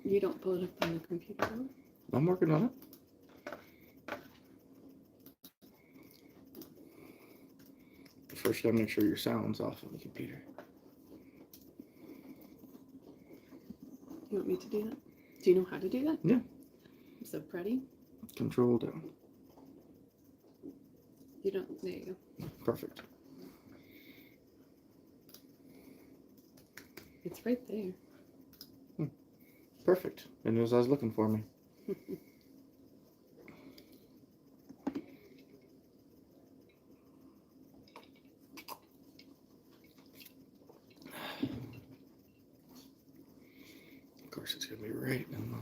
You don't pull it up on the computer, though? I'm working on it. First, you gotta make sure your sound's off on the computer. You want me to do that? Do you know how to do that? Yeah. I'm so pretty. Control down. You don't. There you go. Perfect. It's right there. Perfect. It knows I was looking for me. Of course, it's gonna be right in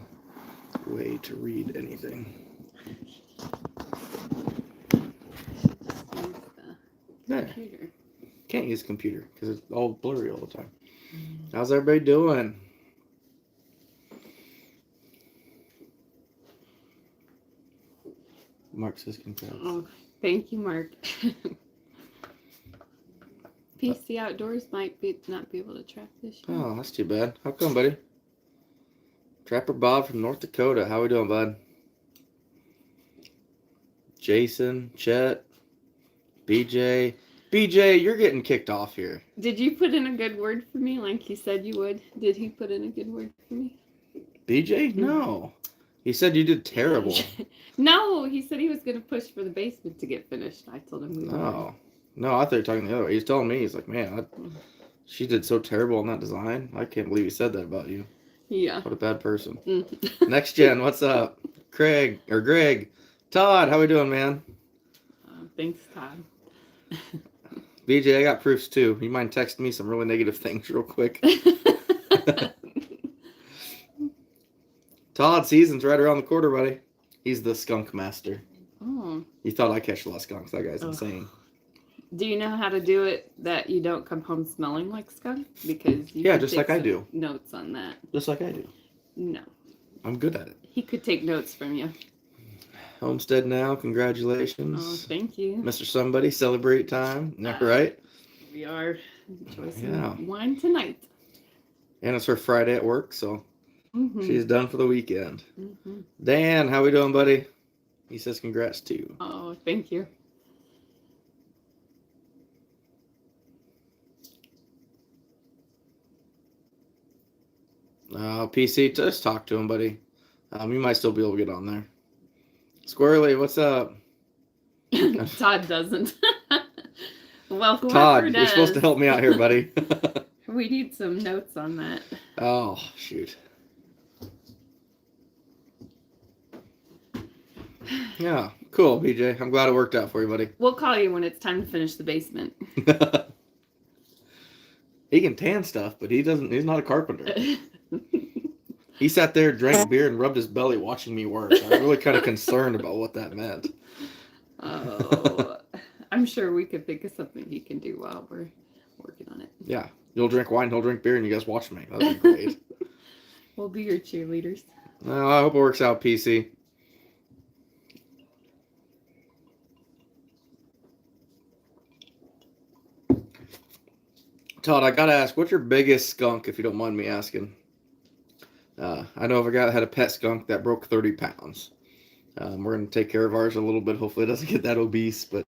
the way to read anything. There. Computer. Can't use a computer because it's all blurry all the time. How's everybody doing? Mark says congrats. Oh, thank you, Mark. PC Outdoors might not be able to track this year. Oh, that's too bad. How come, buddy? Trapper Bob from North Dakota. How we doing, bud? Jason, Chet, BJ. BJ, you're getting kicked off here. Did you put in a good word for me like you said you would? Did he put in a good word for me? BJ? No. He said you did terrible. No, he said he was going to push for the basement to get finished. I told him we were. Oh. No, I thought you were talking the other way. He's telling me, he's like, man, she did so terrible on that design. I can't believe he said that about you. Yeah. What a bad person. Next Gen, what's up? Greg. Todd, how we doing, man? Thanks, Todd. BJ, I got proofs too. You mind texting me some really negative things real quick? Todd, season's right around the corner, buddy. He's the skunk master. Oh. You thought I'd catch a lot of skunks. That guy's insane. Do you know how to do it that you don't come home smelling like skunk? Because you yeah, could just take like I some do. Notes on that. Just like I do. No. I'm good at it. He could take notes from you. Homestead now, congratulations. Oh, thank you. Mr. Somebody, celebrate time. Right? We are enjoying Yeah. wine tonight. And it's her Friday at work, so she's done for the weekend. Dan, how we doing, buddy? He says congrats to you. Oh, thank you. PC, just talk to him, buddy. You might still be able to get on there. Squirrely, what's up? Todd doesn't. Well, whoever Todd, does, you're supposed to help me out here, buddy. we need some notes on that. Oh, shoot. Yeah, cool, BJ. I'm glad it worked out for you, buddy. We'll call you when it's time to finish the basement. He can tan stuff, but he's not a carpenter. He sat there, drank beer, and rubbed his belly watching me work. I was really kind of concerned about what that meant. Oh, I'm sure we could think of something he can do while we're working on it. Yeah, you'll drink wine, he'll drink beer, and you guys watch me. That'd be great. We'll be your cheerleaders. I hope it works out, PC. Todd, I gotta ask, what's your biggest skunk, if you don't mind me asking? I know of a guy that had a pet skunk that broke 30 pounds. We're going to take care of ours a little bit. Hopefully it doesn't get that obese. But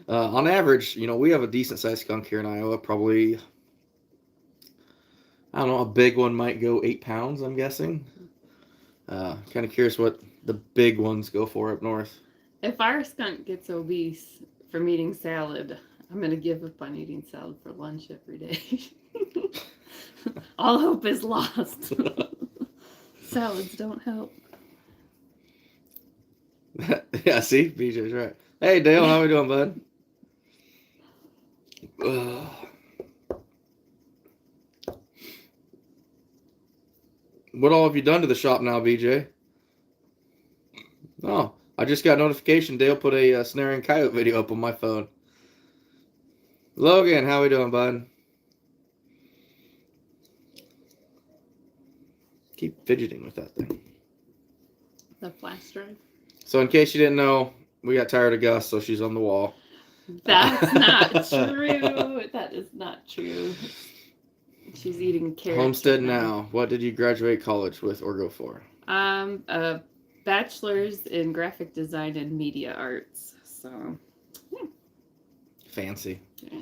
on average, we have a decent-sized skunk here in Iowa. Probably, I don't know, a big one might go 8 pounds, I'm guessing. Kind of curious what the big ones go for up north. If our skunk gets obese from eating salad, I'm going to give up on eating salad for lunch every day. All hope is lost. Salads don't help. Yeah, see? BJ's right. Hey, Dale, how we doing, bud? What all have you done to the shop now, BJ? Oh, I just got notification Dale put a snaring coyote video up on my phone. Logan, how we doing, bud? Keep fidgeting with that thing. The flash drive. So in case you didn't know, we got tired of Gus, so she's on the wall. That's not true. That is not true. She's eating carrots. Homestead right now. What did you graduate college with or go for? A bachelor's in graphic design and media arts. So, yeah. Fancy. Yeah.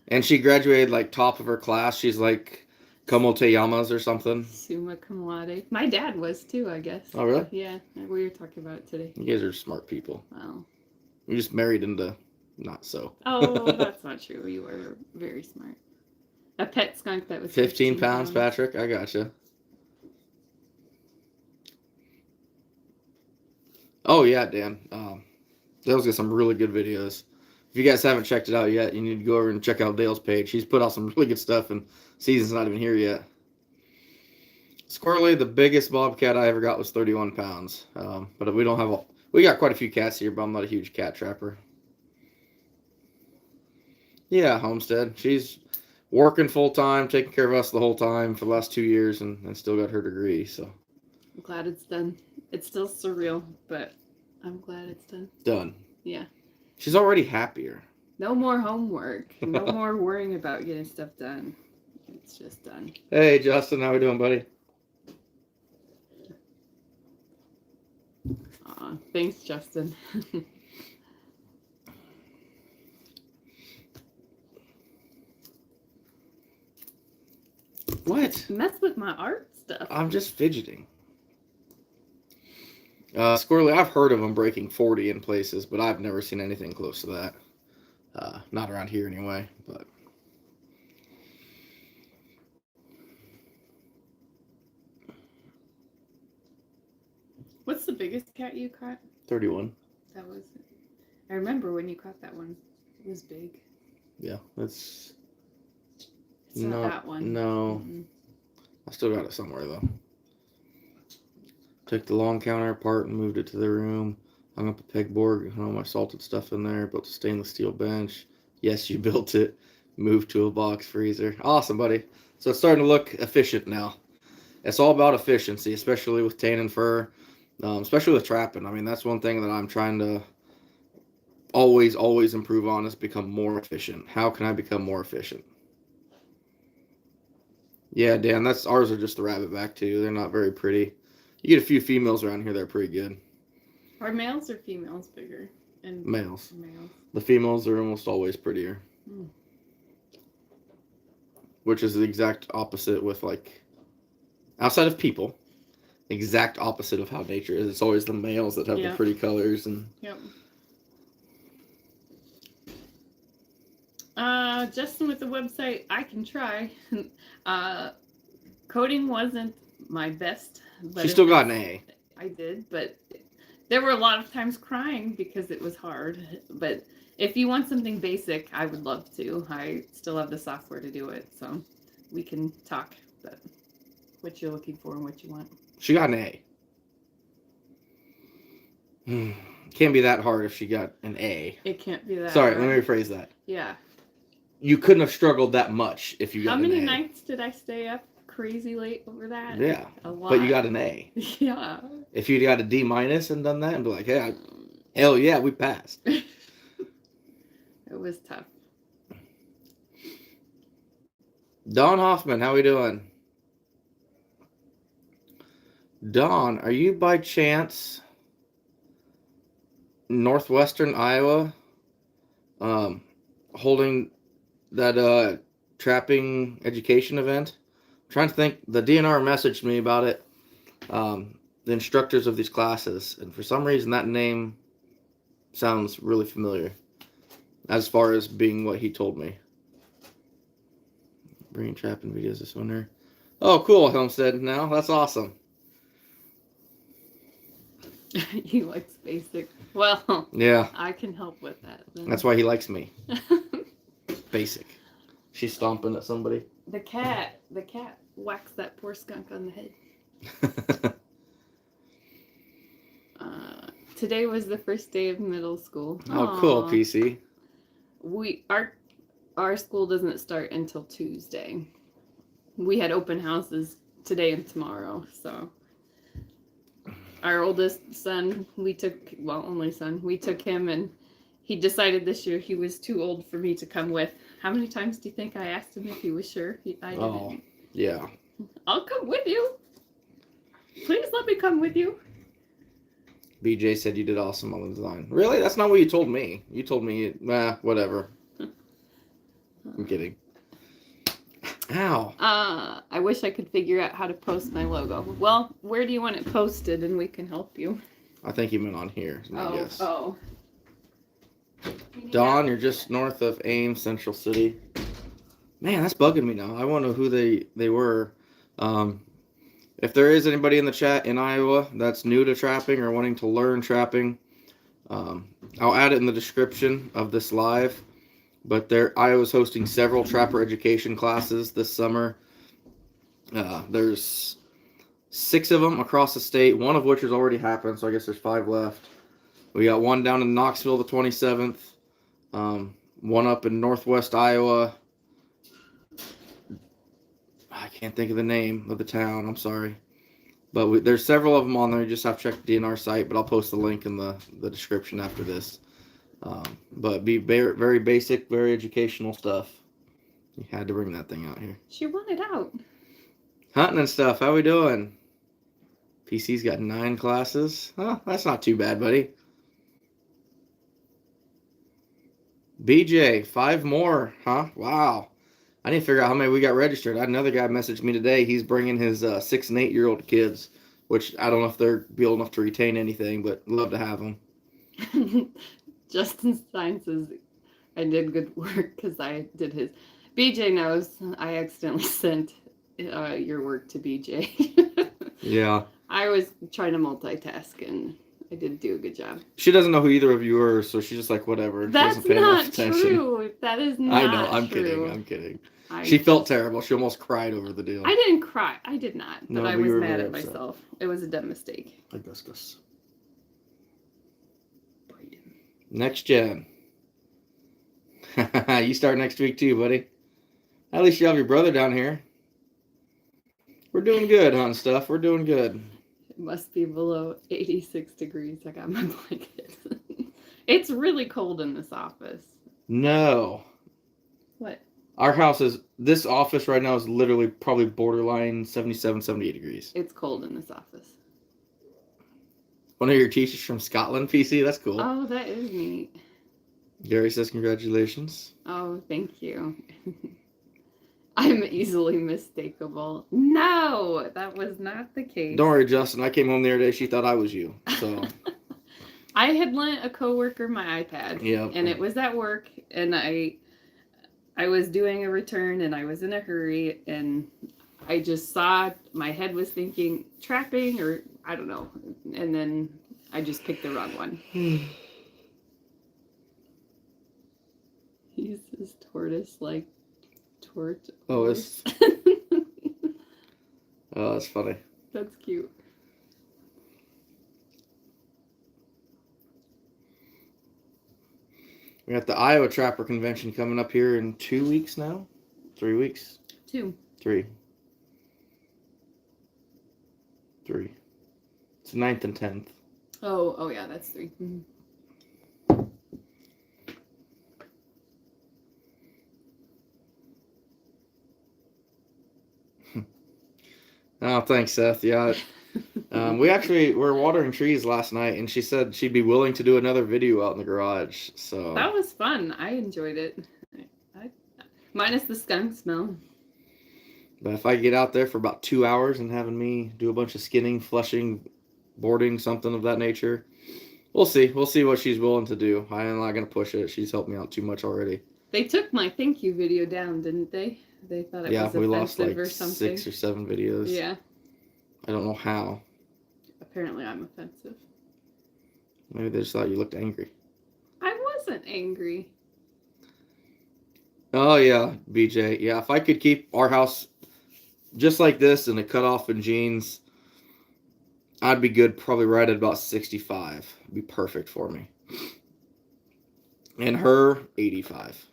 And she graduated like top of her class. She's like Como Te Llamas or something. Summa cum laude. My dad was too, I guess. Oh, really? Yeah, we were talking about it today. You guys are smart people. Wow. You just married into not so. Oh, that's not true. You were very smart. A pet skunk that was 15 pounds, Patrick. I gotcha. Oh yeah, Dan. Dale's got some really good videos. If you guys haven't checked it out yet, you need to go over and check out Dale's page. He's put out some really good stuff, and season's not even here yet. Squirrely, the biggest bobcat I ever got was 31 pounds. But we don't have a... We got quite a few cats here, but I'm not a huge cat trapper. Yeah, Homestead. She's working full-time, taking care of us the whole time for the last 2 years, and still got her degree, so... I'm glad it's done. It's still surreal, but I'm glad it's done. Done. Yeah. She's already happier. No more homework. No more worrying about getting stuff done. It's just done. Hey, Justin. How we doing, buddy? Aw, thanks, Justin. What? Mess with my art stuff. I'm just fidgeting. Squirrely, I've heard of them breaking 40 in places, but I've never seen anything close to that. Not around here anyway, but... What's the biggest cat you caught? 31. That was... I remember when you caught that one. It was big. Yeah, that's... It's not that one. No. Mm-mm. I still got it somewhere, though. Took the long counter apart and moved it to the room. Hung up a pegboard, hung all my salted stuff in there. Built a stainless steel bench. Yes, you built it. Moved to a box freezer. Awesome, buddy. So it's starting to look efficient now. It's all about efficiency, especially with tan and fur. Especially with trapping. I mean, that's one thing that I'm trying to always improve on is become more efficient. How can I become more efficient? Yeah, Dan, ours are just the rabbitback too. They're not very pretty. You get a few females around here that are pretty good. Are males or females bigger? And Males. Males. The females are almost always prettier. Mm. Which is the exact opposite with like outside of people. Exact opposite of how nature is. It's always the males that have the pretty colors and Yep. Justin with the website, I can try. Coding wasn't my best. But she still got an A. I did, but there were a lot of times crying because it was hard. But if you want something basic, I would love to. I still have the software to do it, so we can talk about what you're looking for and what you want. She got an A. Can't be that hard if she got an A. It can't be that Sorry, hard. let me rephrase that. Yeah. You couldn't have struggled that much if you got an A. How many nights did I stay up crazy late over that? Yeah. A lot. But you got an A. Yeah. If you'd got a D- and done that and be like, hey, hell yeah, we passed. It was tough. Don Hoffman, how we doing? Don, are you by chance northwestern Iowa holding that trapping education event? I'm trying to think. The DNR messaged me about it. The instructors of these classes, and for some reason that name sounds really familiar as far as being what he told me. Bringing trapping videos this winter. Oh, cool, Homestead. Now that's awesome. He likes basic. Well, Yeah, I can help with that. Then. that's why he likes me. Basic. She's stomping at somebody. The cat whacks that poor skunk on the head. Today was the first day of middle school. Oh, cool, PC. Our school doesn't start until Tuesday. We had open houses today and tomorrow, so our oldest son, only son, we took him, and he decided this year he was too old for me to come with, How many times do you think I asked him if he was sure? I didn't. Oh, yeah. I'll come with you. Please let me come with you. BJ said you did awesome on the design. Really? That's not what you told me. You told me, whatever. I'm kidding. Ow. I wish I could figure out how to post my logo. Well, where do you want it posted and we can help you? I think you meant on here. Is my guess. Oh. Dawn, you're just north of Ames, Central City. Man, that's bugging me now. I want to know who they were. If there is anybody in the chat in Iowa that's new to trapping or wanting to learn trapping, I'll add it in the description of this live. But Iowa's hosting several trapper education classes this summer. There's 6 of them across the state, one of which has already happened, so I guess there's 5 left. We got one down in Knoxville the 27th, one up in northwest Iowa. I can't think of the name of the town, I'm sorry. But there's several of them on there. You just have to check the DNR site, but I'll post the link in the description after this. But be very, very basic, very educational stuff. You had to bring that thing out here. She wanted out. Hunting and stuff, how we doing? PC's got 9 classes. Huh, that's not too bad, buddy. BJ, 5 more, huh? Wow. I need to figure out how many we got registered. I had another guy messaged me today. He's bringing his 6 and 8-year-old kids, which I don't know if they're be old enough to retain anything, but love to have them. Justin Stein says I did good work because I did his. BJ knows I accidentally sent your work to BJ. Yeah. I was trying to multitask and I did do a good job. She doesn't know who either of you are, so she's just like, whatever. That's doesn't pay enough not attention. true. That is not I know. I'm true. kidding. She felt terrible. She almost cried over the deal. I didn't cry. I did not. But No, I but was you were mad very at upset. myself. It was a dumb mistake. Augustus. Next gen. You start next week too, buddy. At least you have your brother down here. We're doing good on stuff. We're doing good. It must be below 86 degrees. I got my blanket. It's really cold in this office. No. What? Our house this office right now is literally probably borderline 77, 78 degrees. It's cold in this office. One of your teachers from Scotland, PC? That's cool. Oh, that is neat. Gary says congratulations. Oh, thank you. I'm easily mistakable. No, that was not the case. Don't worry, Justin. I came home the other day. She thought I was you. So I had lent a coworker my iPad. Yeah. And it was at work, and I was doing a return, and I was in a hurry, and I just saw my head was thinking trapping, or I don't know, and then I just picked the wrong one. He says tortoise like tort. Oh, it's oh, that's funny. That's cute. We got the Iowa Trapper Convention coming up here in 2 weeks now. 3 weeks. 2. 3. It's 9th and 10th. Oh yeah, that's 3. Mm-hmm. Oh, thanks, Seth. Yeah. We were watering trees last night, and she said she'd be willing to do another video out in the garage. So That was fun. I enjoyed it. Minus the skunk smell. But if I get out there for about 2 hours and having me do a bunch of skinning, flushing, boarding, something of that nature, we'll see. We'll see what she's willing to do. I'm not going to push it. She's helped me out too much already. They took my thank you video down, didn't they? They thought it was we offensive lost like or something. 6 or 7 videos. Yeah. I don't know how. Apparently I'm offensive. Maybe they just thought you looked angry. I wasn't angry. Oh, yeah, BJ. Yeah, if I could keep our house just like this and a cutoff in jeans, I'd be good probably right at about 65. It'd be perfect for me. And her, 85.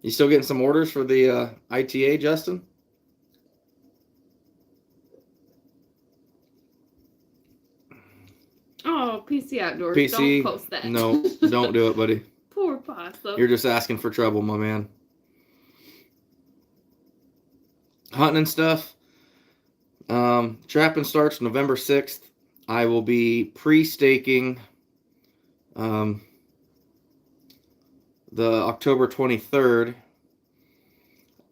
You still getting some orders for the ITA, Justin? Oh, PC Outdoors. PC, Don't post that. no, don't do it, buddy. Poor possum. You're just asking for trouble, my man. Hunting and stuff. Trapping starts November 6th. I will be pre-staking the October 23rd.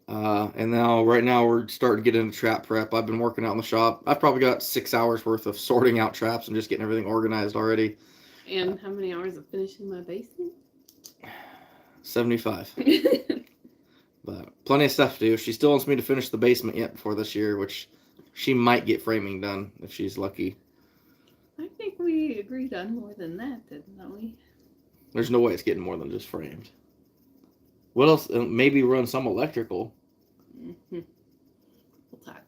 And now, right now, we're starting to get into trap prep. I've been working out in the shop. I've probably got 6 hours worth of sorting out traps and just getting everything organized already. And how many hours of finishing my basement? 75. But plenty of stuff to do. She still wants me to finish the basement yet before this year, which she might get framing done if she's lucky. I think we agreed on more than that, didn't we? There's no way it's getting more than just framed. What else? Maybe run some electrical. Mm-hmm. We'll talk.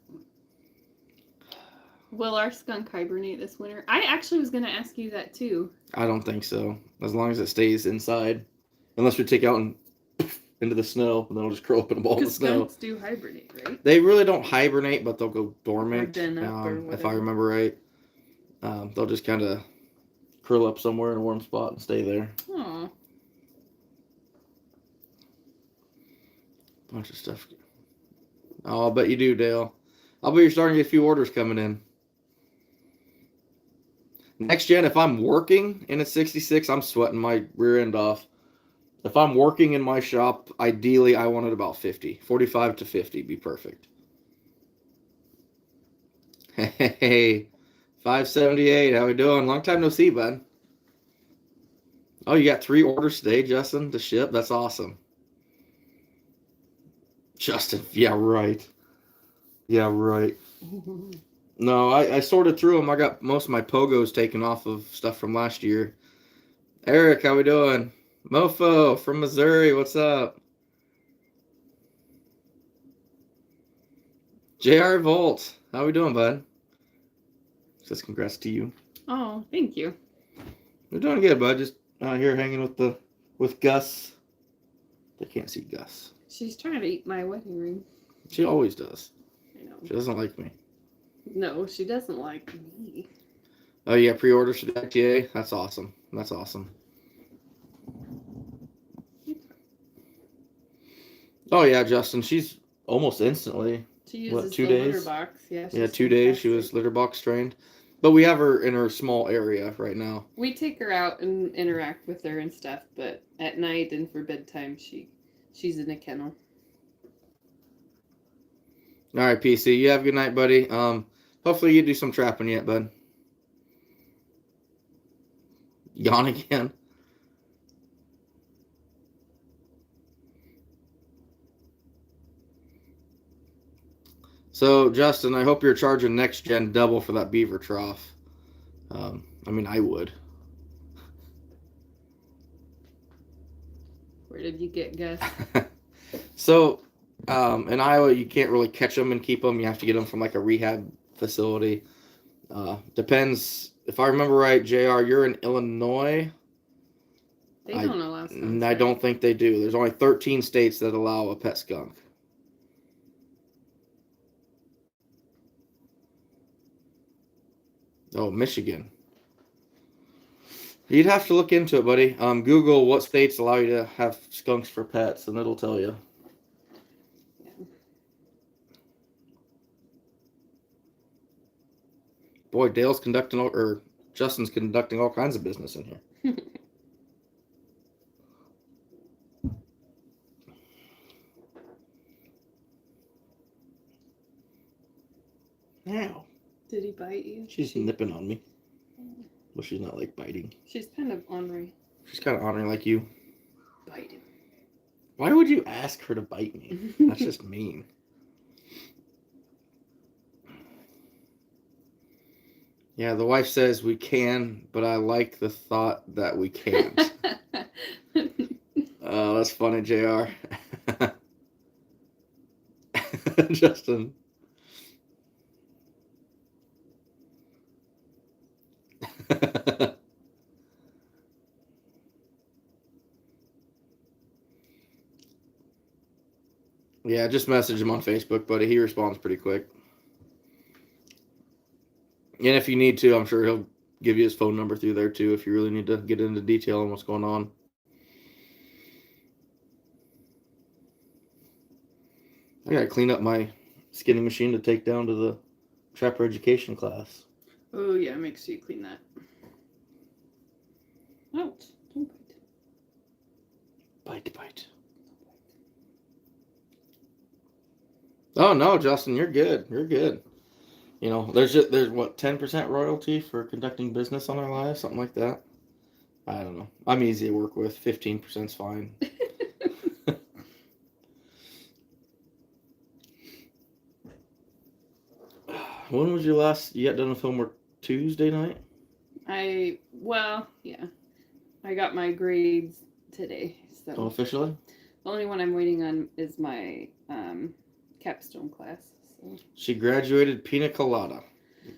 Will our skunk hibernate this winter? I actually was going to ask you that too. I don't think so. As long as it stays inside. Unless we take out and into the snow, and then it'll just curl up in a ball of Because snow. skunks do hibernate, right? They really don't hibernate, but they'll go dormant. Or den up or if I whatever. remember right. They'll just kind of curl up somewhere in a warm spot and stay there. Aw. Bunch of stuff. Oh, I'll bet you do, Dale. I'll bet you're starting to get a few orders coming in. Next gen, if I'm working in a 66, I'm sweating my rear end off. If I'm working in my shop, ideally I want it about 50. 45 to 50 be perfect. Hey, 578, how we doing? Long time no see, bud. Oh, you got 3 orders today, Justin, to ship? That's awesome. Justin, yeah, right. Yeah, right. No, I sorted through them. I got most of my pogos taken off of stuff from last year. Eric, how we doing? Mofo from Missouri, what's up? JR Volt, how we doing, bud? Says congrats to you. Oh, thank you. We're doing good, bud. Just out here hanging with Gus. They can't see Gus. She's trying to eat my wedding ring. She always does. I know. She doesn't like me. No, she doesn't like me. Oh, yeah, pre-orders for the ITA? That's awesome. That's awesome. Oh, yeah, Justin. She's almost instantly. She uses What, 2 the days? litter box. Yeah, Yeah, she's 2 days. She was fantastic. litter box trained. But we have her in her small area right now. We take her out and interact with her and stuff, but at night and for bedtime, she's in a kennel. All right, PC. You have a good night, buddy. Hopefully you do some trapping yet, bud. Yawn again. So, Justin, I hope you're charging next gen double for that beaver trough. I mean, I would. Where did you get Gus? So, in Iowa, you can't really catch them and keep them. You have to get them from like a rehab facility. Depends. If I remember right, JR, you're in Illinois. They don't allow skunks. I right? don't think they do. There's only 13 states that allow a pet skunk. Oh, Michigan. You'd have to look into it, buddy. Google what states allow you to have skunks for pets, and it'll tell you. Yeah. Boy, Dale's conducting, or Justin's conducting all kinds of business in here. Now. Did he bite you? She's nipping on me. Well, she's not like biting. She's kind of ornery. She's kind of honoring like you. Bite him. Why would you ask her to bite me? That's just mean. Yeah, the wife says we can, but I like the thought that we can't. Oh, that's funny, JR. Justin. Yeah, just message him on Facebook, buddy. He responds pretty quick. And if you need to, I'm sure he'll give you his phone number through there too if you really need to get into detail on what's going on. I gotta clean up my skinning machine to take down to the trapper education class. Oh yeah, make sure you clean that. Ouch! Don't bite. Bite. Oh no, Justin, you're good. You're good. You know, there's what 10% royalty for conducting business on our live, something like that. I don't know. I'm easy to work with. 15% is fine. When was your last? You got done with homework Tuesday night? Yeah. I got my grades today. So Oh, officially? the only one I'm waiting on is my capstone class. So She graduated pina colada,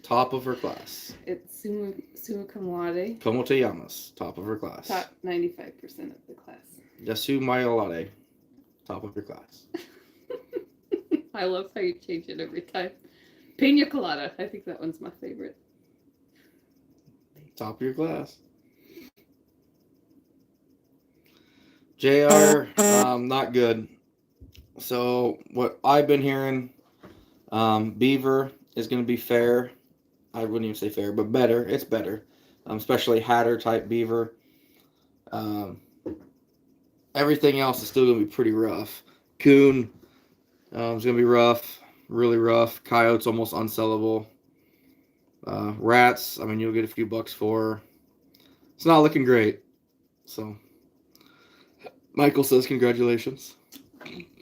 top of her class. it's summa cum laude. Como te llamas? Top of her class. Top 95% of the class. Yasu Mayolade, top of your class. I love how you change it every time. Pina colada. I think that one's my favorite. Top of your class. JR, not good. So what I've been hearing, Beaver is going to be fair. I wouldn't even say fair, but better. It's better, especially Hatter type Beaver. Everything else is still going to be pretty rough. Coon is going to be rough, really rough. Coyote's almost unsellable. Rats, I mean, you'll get a few bucks for. It's not looking great. So, Michael says congratulations.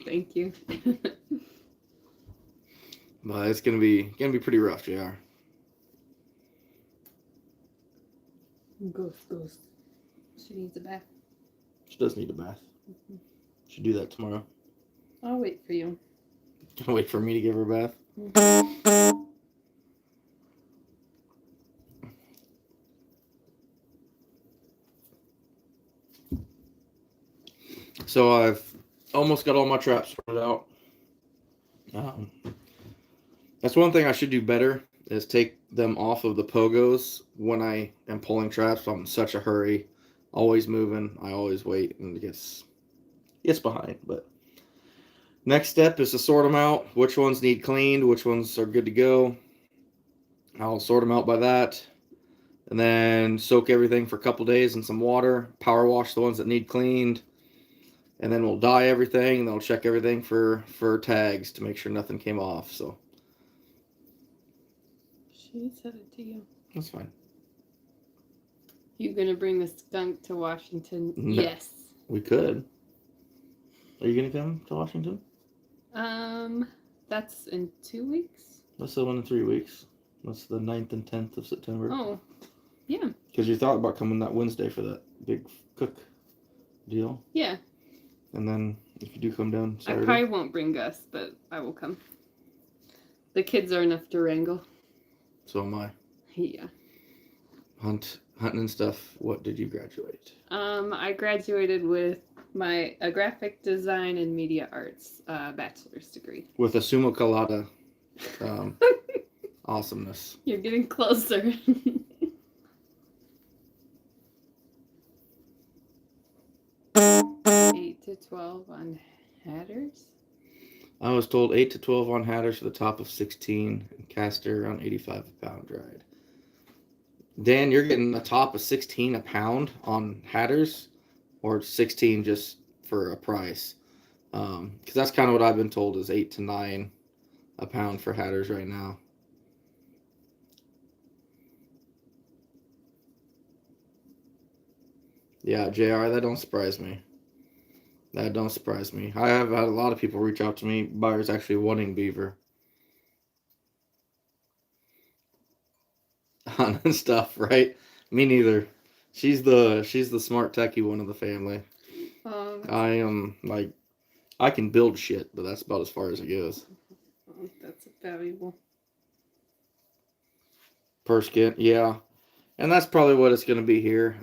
Thank you. But it's gonna be pretty rough, JR. Ghost. She needs a bath. She does need a bath. Should do that tomorrow. I'll wait for you. Can't wait for me to give her a bath. So I've almost got all my traps sorted out. That's one thing I should do better is take them off of the pogos when I am pulling traps. I'm in such a hurry, always moving. I always wait and it gets behind. But next step is to sort them out. Which ones need cleaned? Which ones are good to go? I'll sort them out by that. And then soak everything for a couple days in some water. Power wash the ones that need cleaned. And then we'll dye everything. And then we'll check everything for tags to make sure nothing came off. So She said it to you. that's fine. You gonna bring the skunk to Washington? No. Yes. We could. Are you gonna come to Washington? That's in 2 weeks. That's the one in 3 weeks. That's the 9th and 10th of September. Oh, yeah. Because you thought about coming that Wednesday for that big cook deal. Yeah. And then if you do come down Saturday. I probably won't bring Gus, but I will come. The kids are enough to wrangle. So am I. Yeah. Hunting and stuff. What did you graduate? I graduated with a graphic design and media arts bachelor's degree. With a summa colada awesomeness. You're getting closer. 8 to 12 on Hatters. I was told 8 to 12 on Hatters for the top of 16 and caster around 85 a pound dried. Dan, you're getting a top of 16 a pound on Hatters or 16 just for a price? Because that's kind of what I've been told is 8 to 9 a pound for Hatters right now. Yeah, JR, that don't surprise me. That don't surprise me. I have had a lot of people reach out to me, buyers actually wanting beaver. And stuff, right? Me neither. She's the smart techie one of the family. I am like, I can build shit, but that's about as far as it goes. That's valuable. Per skit, yeah. And that's probably what it's going to be here.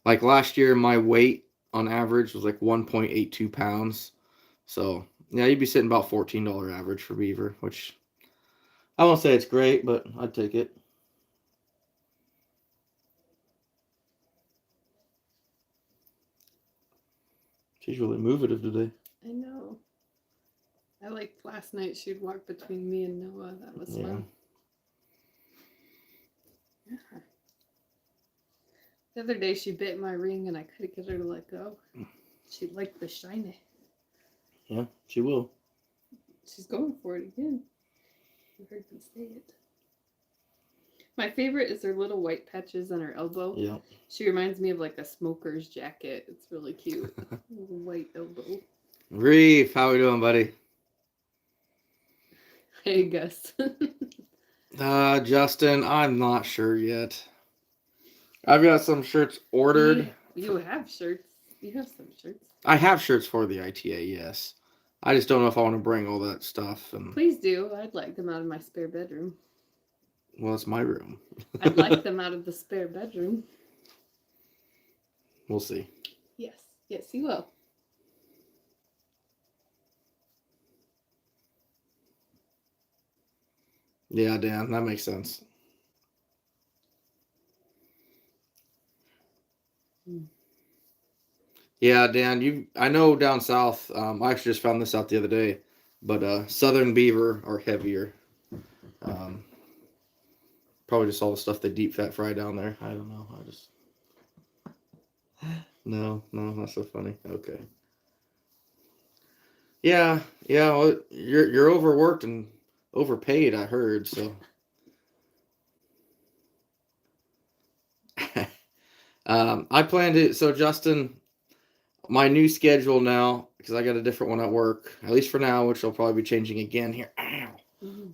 Like last year, my weight on average was like 1.82 pounds. So, yeah, you'd be sitting about $14 average for beaver, which I won't say it's great, but I'd take it. She's really movative today. I know. I liked last night. She'd walk between me and Noah. That was fun. Yeah. The other day she bit my ring and I couldn't get her to let go. She liked the shiny. Yeah, she will. She's going for it again. You heard me say it. My favorite is her little white patches on her elbow. Yeah. She reminds me of like a smoker's jacket. It's really cute. Little white elbow. Reef, how we doing, buddy? Hey, Gus. Justin, I'm not sure yet. I've got some shirts ordered. You have shirts. You have some shirts. I have shirts for the ITA, yes. I just don't know if I want to bring all that stuff. And Please do. I'd like them out of my spare bedroom. well, it's my room. I'd like them out of the spare bedroom. We'll see. Yes. Yes, you will. Yeah, Dan, that makes sense. Yeah, Dan, I know down south, I actually just found this out the other day, but southern beaver are heavier. Probably just all the stuff they deep fat fry down there. I don't know. No, not so funny. Okay. Yeah. Well, you're overworked and overpaid, I heard, so. I planned it. So Justin, my new schedule now, because I got a different one at work, at least for now, which I'll probably be changing again here. Ow,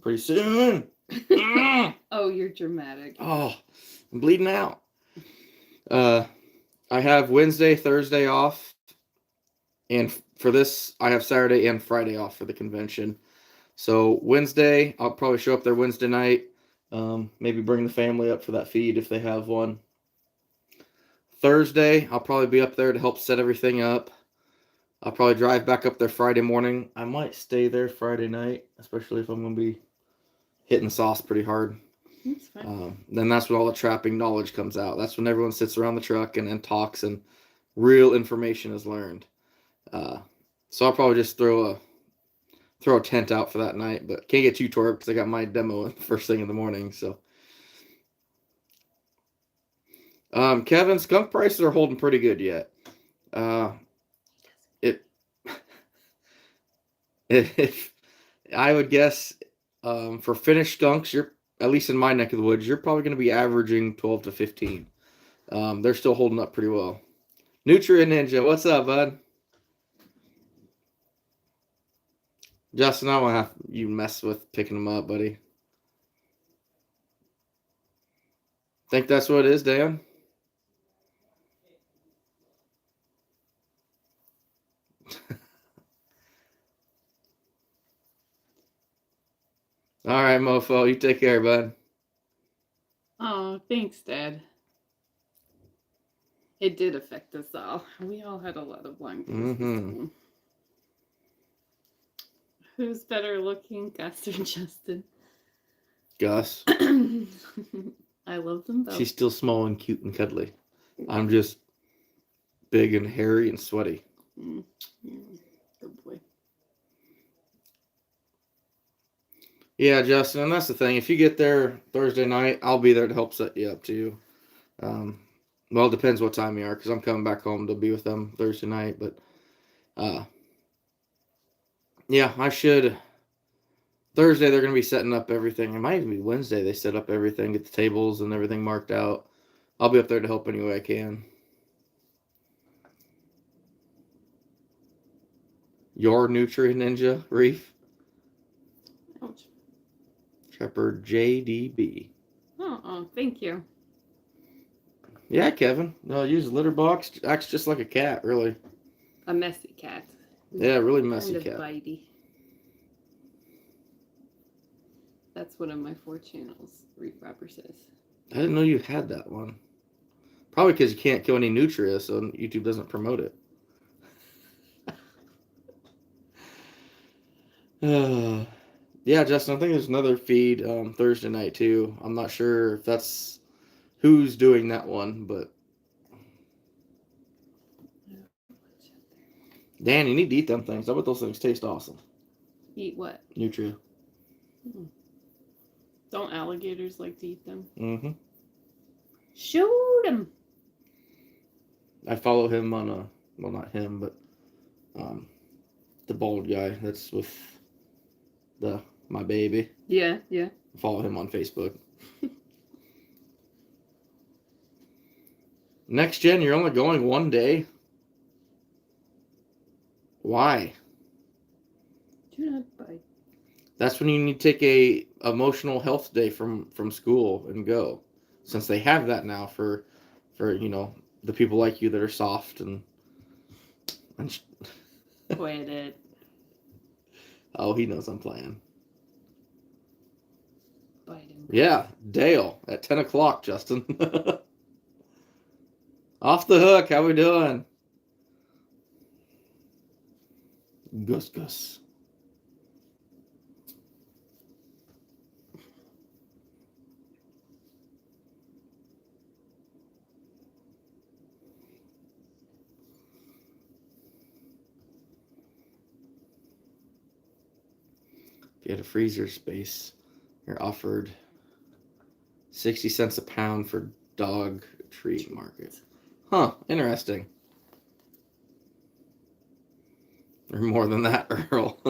pretty soon. Oh, you're dramatic. Oh, I'm bleeding out. I have Wednesday, Thursday off, and for this, I have Saturday and Friday off for the convention. So Wednesday, I'll probably show up there Wednesday night. Maybe bring the family up for that feed if they have one. Thursday, I'll probably be up there to help set everything up. I'll probably drive back up there Friday morning. I might stay there Friday night, especially if I'm going to be hitting the sauce pretty hard. That's fine. Then that's when all the trapping knowledge comes out. That's when everyone sits around the truck and talks and real information is learned. So I'll probably just throw a tent out for that night, but can't get too tore up because I got my demo first thing in the morning. So, Kevin, skunk prices are holding pretty good yet. If I would guess, for finished skunks, you're at least in my neck of the woods, you're probably going to be averaging 12 to 15. They're still holding up pretty well. Nutrient Ninja, what's up, bud? Justin, I won't have you mess with picking them up, buddy. Think that's what it is, Dan? All right, mofo. You take care, bud. Oh, thanks, Dad. It did affect us all. We all had a lot of long days. Mm-hmm. Who's better looking, Gus or Justin? Gus. I love them both. She's still small and cute and cuddly. I'm just big and hairy and sweaty. Good boy. Yeah, Justin, and that's the thing. If you get there Thursday night, I'll be there to help set you up too. Well, it depends what time you are, because I'm coming back home to be with them Thursday night. But yeah, I should. Thursday they're going to be setting up everything. It might even be Wednesday they set up everything, get the tables and everything marked out. I'll be up there to help any way I can. Your Nutrient Ninja, Reef. Ouch. Shepherd JDB. Oh, thank you. Yeah, Kevin. No, use a litter box. Acts just like a cat, really. A messy cat. Yeah, really messy kind of cat. Bitey. That's one of my 4 channels, Reef Robber says. I didn't know you had that one. Probably because you can't kill any nutria, so YouTube doesn't promote it. Yeah, Justin, I think there's another feed Thursday night too. I'm not sure if that's who's doing that one, but Dan, you need to eat them things. I bet those things taste awesome. Eat what? Nutria. Don't alligators like to eat them? Mm-hmm. Shoot them. I follow him on a, well, not him, but the bald guy that's with my baby. Yeah. I follow him on Facebook. Next Gen, you're only going one day. Why? Do not bite. That's when you need to take a emotional health day from school and go, since they have that now for the people like you that are soft and Quit it. Oh, he knows I'm playing. Bite him. Yeah, Dale at 10 o'clock, Justin. Off the hook. How we doing? Gus. If you had a freezer space, you're offered 60 cents a pound for dog treat market. Huh, interesting. Or more than that, Earl.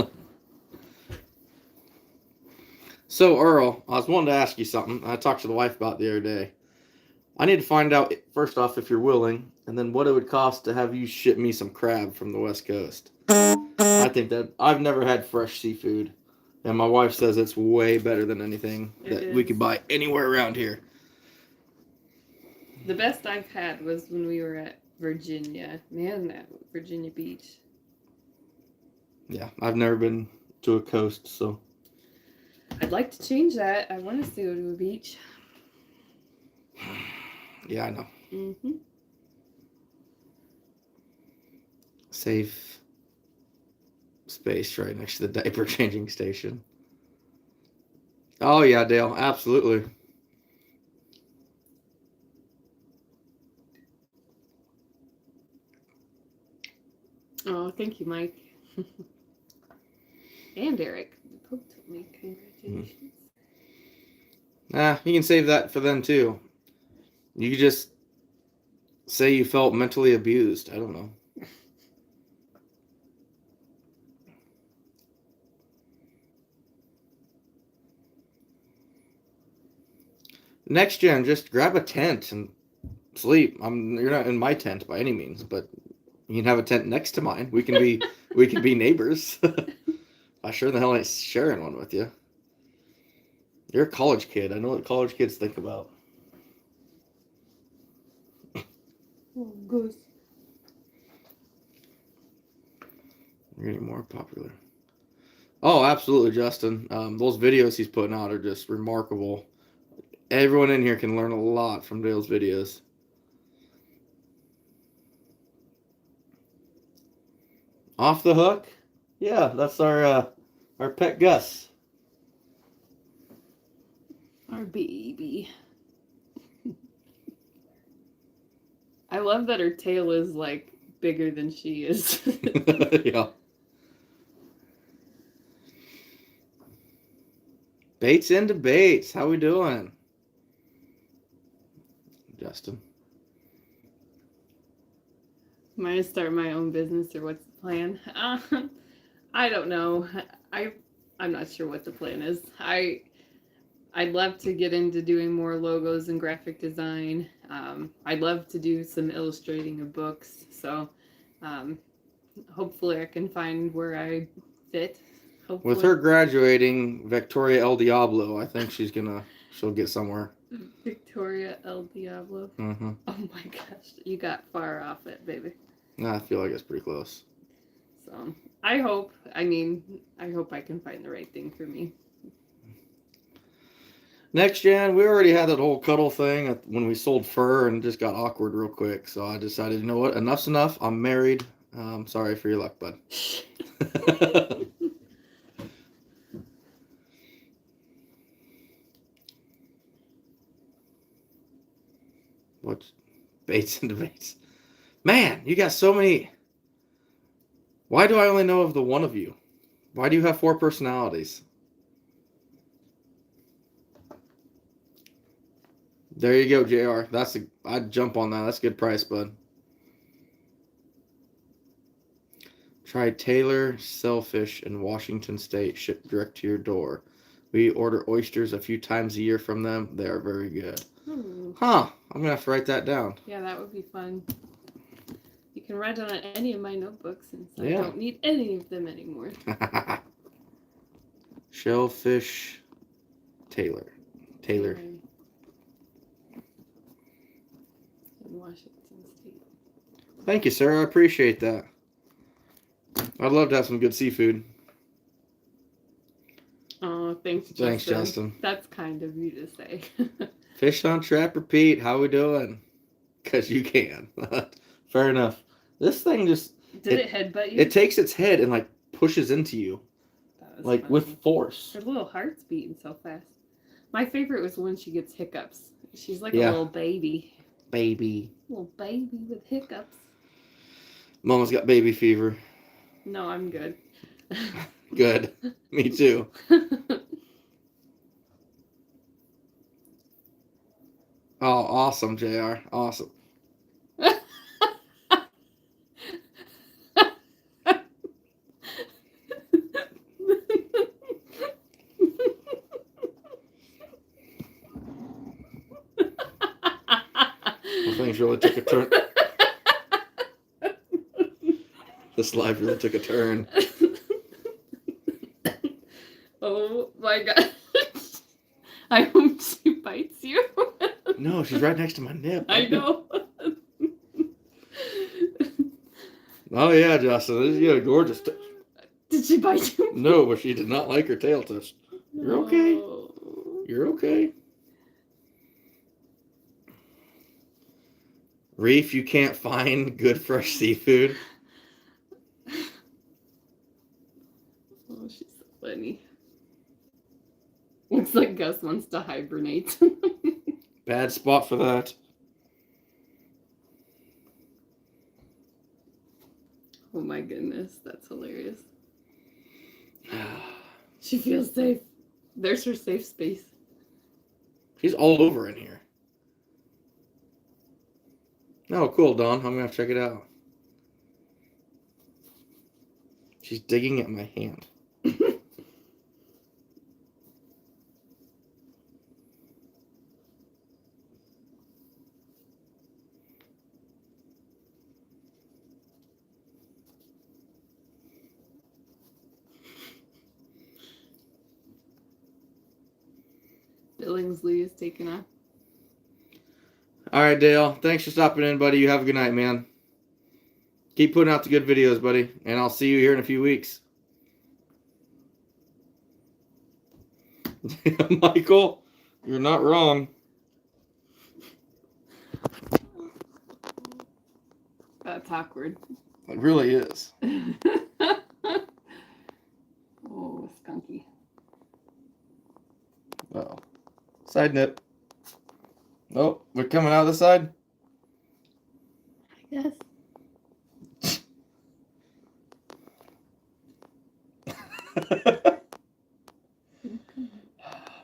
So, Earl, I was wanting to ask you something. I talked to the wife about it the other day. I need to find out, first off, if you're willing, and then what it would cost to have you ship me some crab from the West Coast. I think that I've never had fresh seafood, and my wife says it's way better than anything that we could buy anywhere around here. The best I've had was when we were at Virginia. Man, that Virginia Beach. Yeah, I've never been to a coast, so. I'd like to change that. I want to go to a beach. Yeah, I know. Mm-hmm. Safe space right next to the diaper changing station. Oh, yeah, Dale, absolutely. Oh, thank you, Mike. And Eric. Both told me congratulations. You can save that for them, too. You could just say you felt mentally abused. I don't know. Next Gen, just grab a tent and sleep. You're not in my tent by any means, but you can have a tent next to mine. We can be neighbors. I sure the hell ain't sharing one with you. You're a college kid. I know what college kids think about. Oh, goose. You're getting more popular. Oh, absolutely, Justin. Those videos he's putting out are just remarkable. Everyone in here can learn a lot from Dale's videos. Off the hook? Yeah, that's our pet Gus. Our baby. I love that her tail is like bigger than she is. Yeah. Bates into Bates. How we doing? Justin. Am I gonna start my own business or what's the plan? I don't know. I'm not sure what the plan is. I'd love to get into doing more logos and graphic design. I'd love to do some illustrating of books. So hopefully I can find where I fit. Hopefully. With her graduating Victoria El Diablo, I think she'll get somewhere. Victoria El Diablo. Mm-hmm. Oh my gosh, you got far off it, baby. Nah, I feel like it's pretty close. So I hope I can find the right thing for me. Next Gen, we already had that whole cuddle thing when we sold fur and it just got awkward real quick. So I decided, you know what, enough's enough. I'm married. Sorry for your luck, bud. What's Bates and debates? Man, you got so many. Why do I only know of the one of you? Why do you have 4 personalities? There you go, JR. I'd jump on that. That's a good price, bud. Try Taylor Shellfish in Washington State, shipped direct to your door. We order oysters a few times a year from them. They are very good. Huh. I'm going to have to write that down. Yeah, that would be fun. You can write it on any of my notebooks since I Yeah. don't need any of them anymore. Shellfish Taylor. In Washington State. Thank you, sir. I appreciate that. I'd love to have some good seafood. Oh, thanks, Justin. Thanks, Justin. That's kind of you to say. Fish on Trap Repeat. How we doing? Because you can. Fair enough. This thing just... Did it headbutt you? It takes its head and, like, pushes into you. Like, funny. with force. Her little heart's beating so fast. My favorite was when she gets hiccups. She's like Yeah. a little baby. Baby. Little baby with hiccups. Mama's got baby fever. No, I'm good. Good. Me too. Oh, awesome, JR. Awesome. Well, things really took a turn. This live really took a turn. Oh my god. I hope she bites you. No, she's right next to my nip. I know. Oh, yeah, Justin. You got a gorgeous... Did she bite you? No, but she did not like her tail touch. You're okay. No. You're okay. Reef, you can't find good fresh seafood. Oh, she's so funny. Looks like Gus wants to hibernate. Bad spot for that. Oh my goodness, that's hilarious. She feels safe. There's her safe space. She's all over in here. Oh, cool, Dawn. I'm going to have to check it out. She's digging at my hand. Billingsley is taken off. All right, Dale. Thanks for stopping in, buddy. You have a good night, man. Keep putting out the good videos, buddy. And I'll see you here in a few weeks. Michael, you're not wrong. That's awkward. It really is. Oh, skunky. Uh-oh. Side nip. Oh, we're coming out of the side? I guess.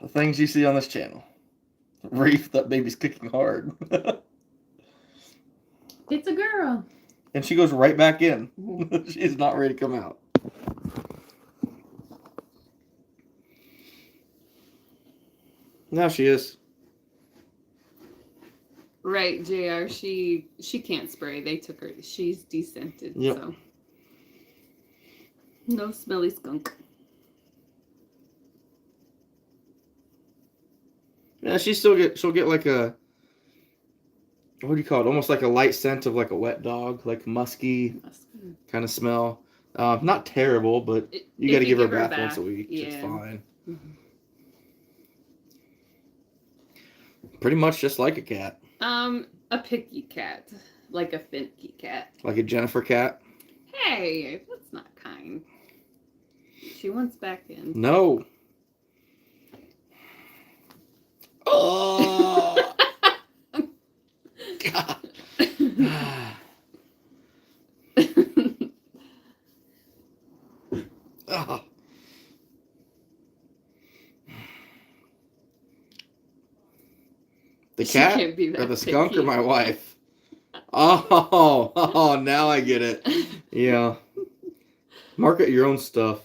The things you see on this channel. Reef, that baby's kicking hard. It's a girl. And she goes right back in. She's not ready to come out. Now she is. Right, JR. She can't spray. They took her. She's descented. Yep. So no smelly skunk. Yeah, she'll get like a, what do you call it? Almost like a light scent of like a wet dog, like musky kind of smell. Not terrible, but you got to give her a bath once a week. Yeah. It's fine. Mm-hmm. Pretty much just like a cat. A picky cat, like a Finky cat. Like a Jennifer cat. Hey, that's not kind. She wants back in. No. Oh. God. Oh. The She cat can't be that or the skunk or picky. my wife? Oh, now I get it. Yeah. Market your own stuff.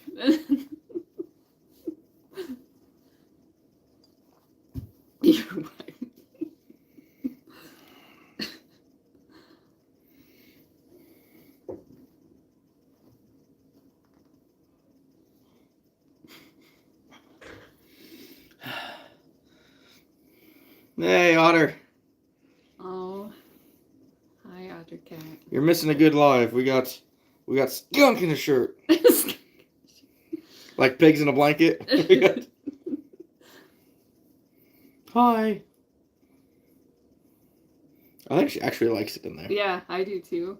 You're right. Hey, Otter. Oh, hi, Otter Cat. You're missing a good live. We got skunk in the shirt. Like pigs in a blanket. We got- Hi. I think she actually likes it in there. Yeah, I do too.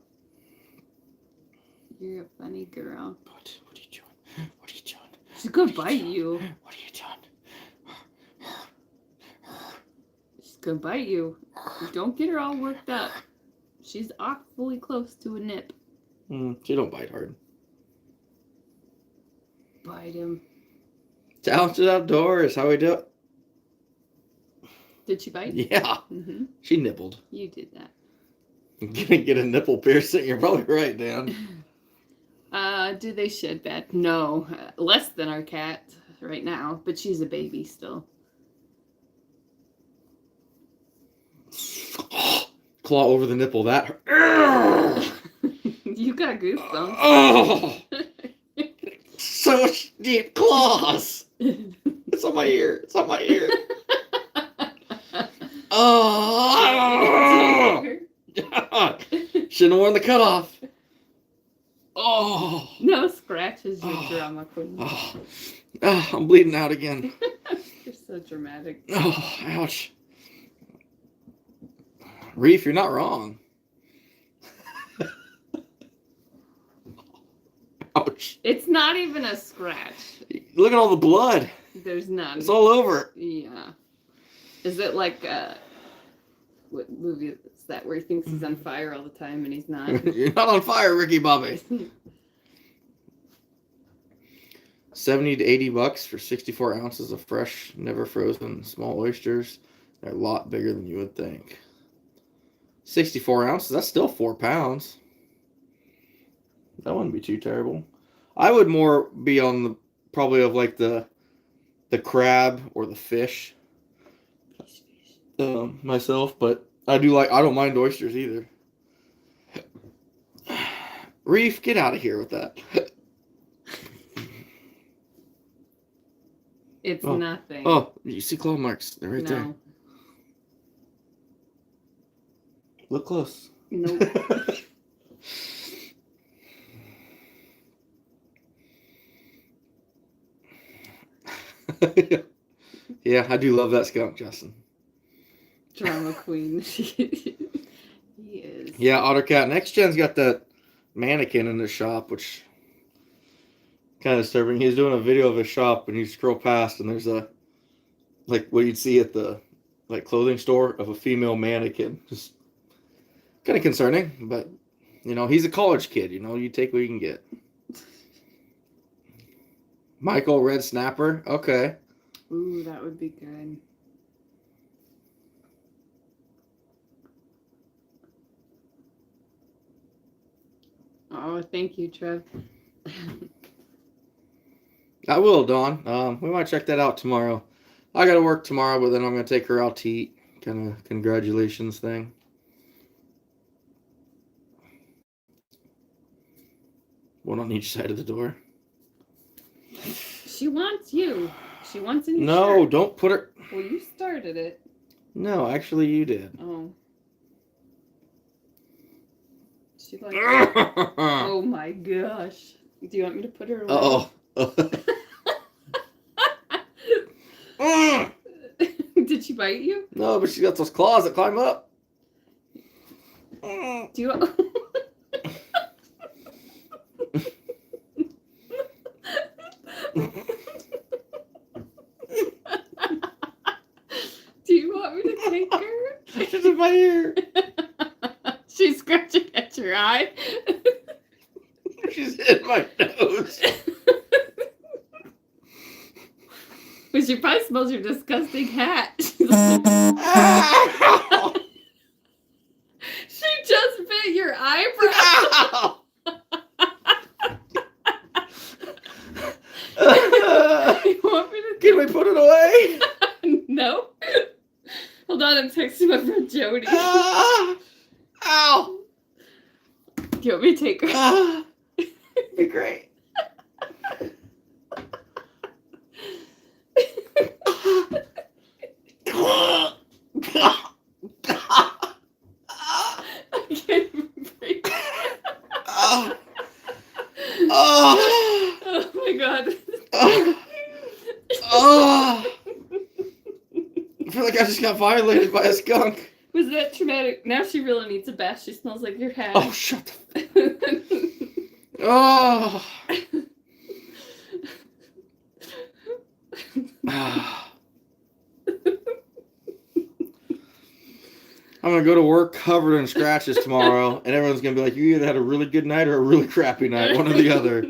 You're a funny girl. What are you doing? What are you doing? She's gonna bite you. What are you doing? She's gonna bite you. Don't get her all worked up. She's awfully close to a nip. She don't bite hard. Bite him. Talented outdoors. How we do it? Did she bite? Yeah. Mm-hmm. She nibbled. You did that. Gonna get a nipple piercing. You're probably right, Dan. Do they shed bad? No. Less than our cat right now, but she's a baby still. Claw over the nipple. That. You got goosebumps. Oh, so much deep claws. It's on my ear. It's on my ear. Oh. Shouldn't have worn the cutoff. Oh. No scratches, you Oh. drama queen. Oh. Oh, I'm bleeding out again. You're so dramatic. Oh, ouch. Reef, you're not wrong. Ouch. It's not even a scratch. Look at all the blood. There's none. It's all over. Yeah. Is it like what movie is that where he thinks he's on fire all the time and he's not? You're not on fire, Ricky Bobby. 70 to 80 bucks for 64 ounces of fresh, never frozen small oysters. They're a lot bigger than you would think. 64 ounces, that's still 4 pounds. That wouldn't be too terrible. I would more be on the probably of like the crab or the fish myself, but I don't mind oysters either. Reef, get out of here with that. It's nothing. Oh, you see claw marks. They're right there. No. Look close. Nope. Yeah, I do love that skunk, Justin. Drama queen. He is. Yeah, Ottercat. Next Gen's got that mannequin in the shop, which kind of disturbing. He's doing a video of his shop, and you scroll past, and there's a like what you'd see at the clothing store of a female mannequin. Just kind of concerning, but he's a college kid. You take what you can get. Michael Red Snapper. Okay. Ooh, that would be good. Oh, thank you, Trev. I will, Dawn. We might check that out tomorrow. I got to work tomorrow, but then I'm going to take her out to eat. Kind of congratulations thing. One on each side of the door. She wants you. She wants a new No, shirt. don't put her. Well, you started it. No, actually, you did. Oh. She like. Oh my gosh. Do you want me to put her away? Uh-oh. Did she bite you? No, but she got those claws that climb up. Do you? Do you want me to take her? She's in my ear. She's scratching at your eye. She's in my nose. But she probably smells your disgusting hat. Ow! She just bit your eyebrow. Ow! You want me to Can we put it away? No. Hold on, I'm texting my friend Jody. Ah! Ow! Do you want me to take her? Ah! Be great. I can't even breathe. Oh. Oh. Oh my god. Oh. Oh. I feel like I just got violated by a skunk. Was that traumatic? Now she really needs a bath. She smells like your hat. Oh, shut the. Oh. Ah. I'm gonna go to work covered in scratches tomorrow, and everyone's gonna be like, "You either had a really good night or a really crappy night, one or the other."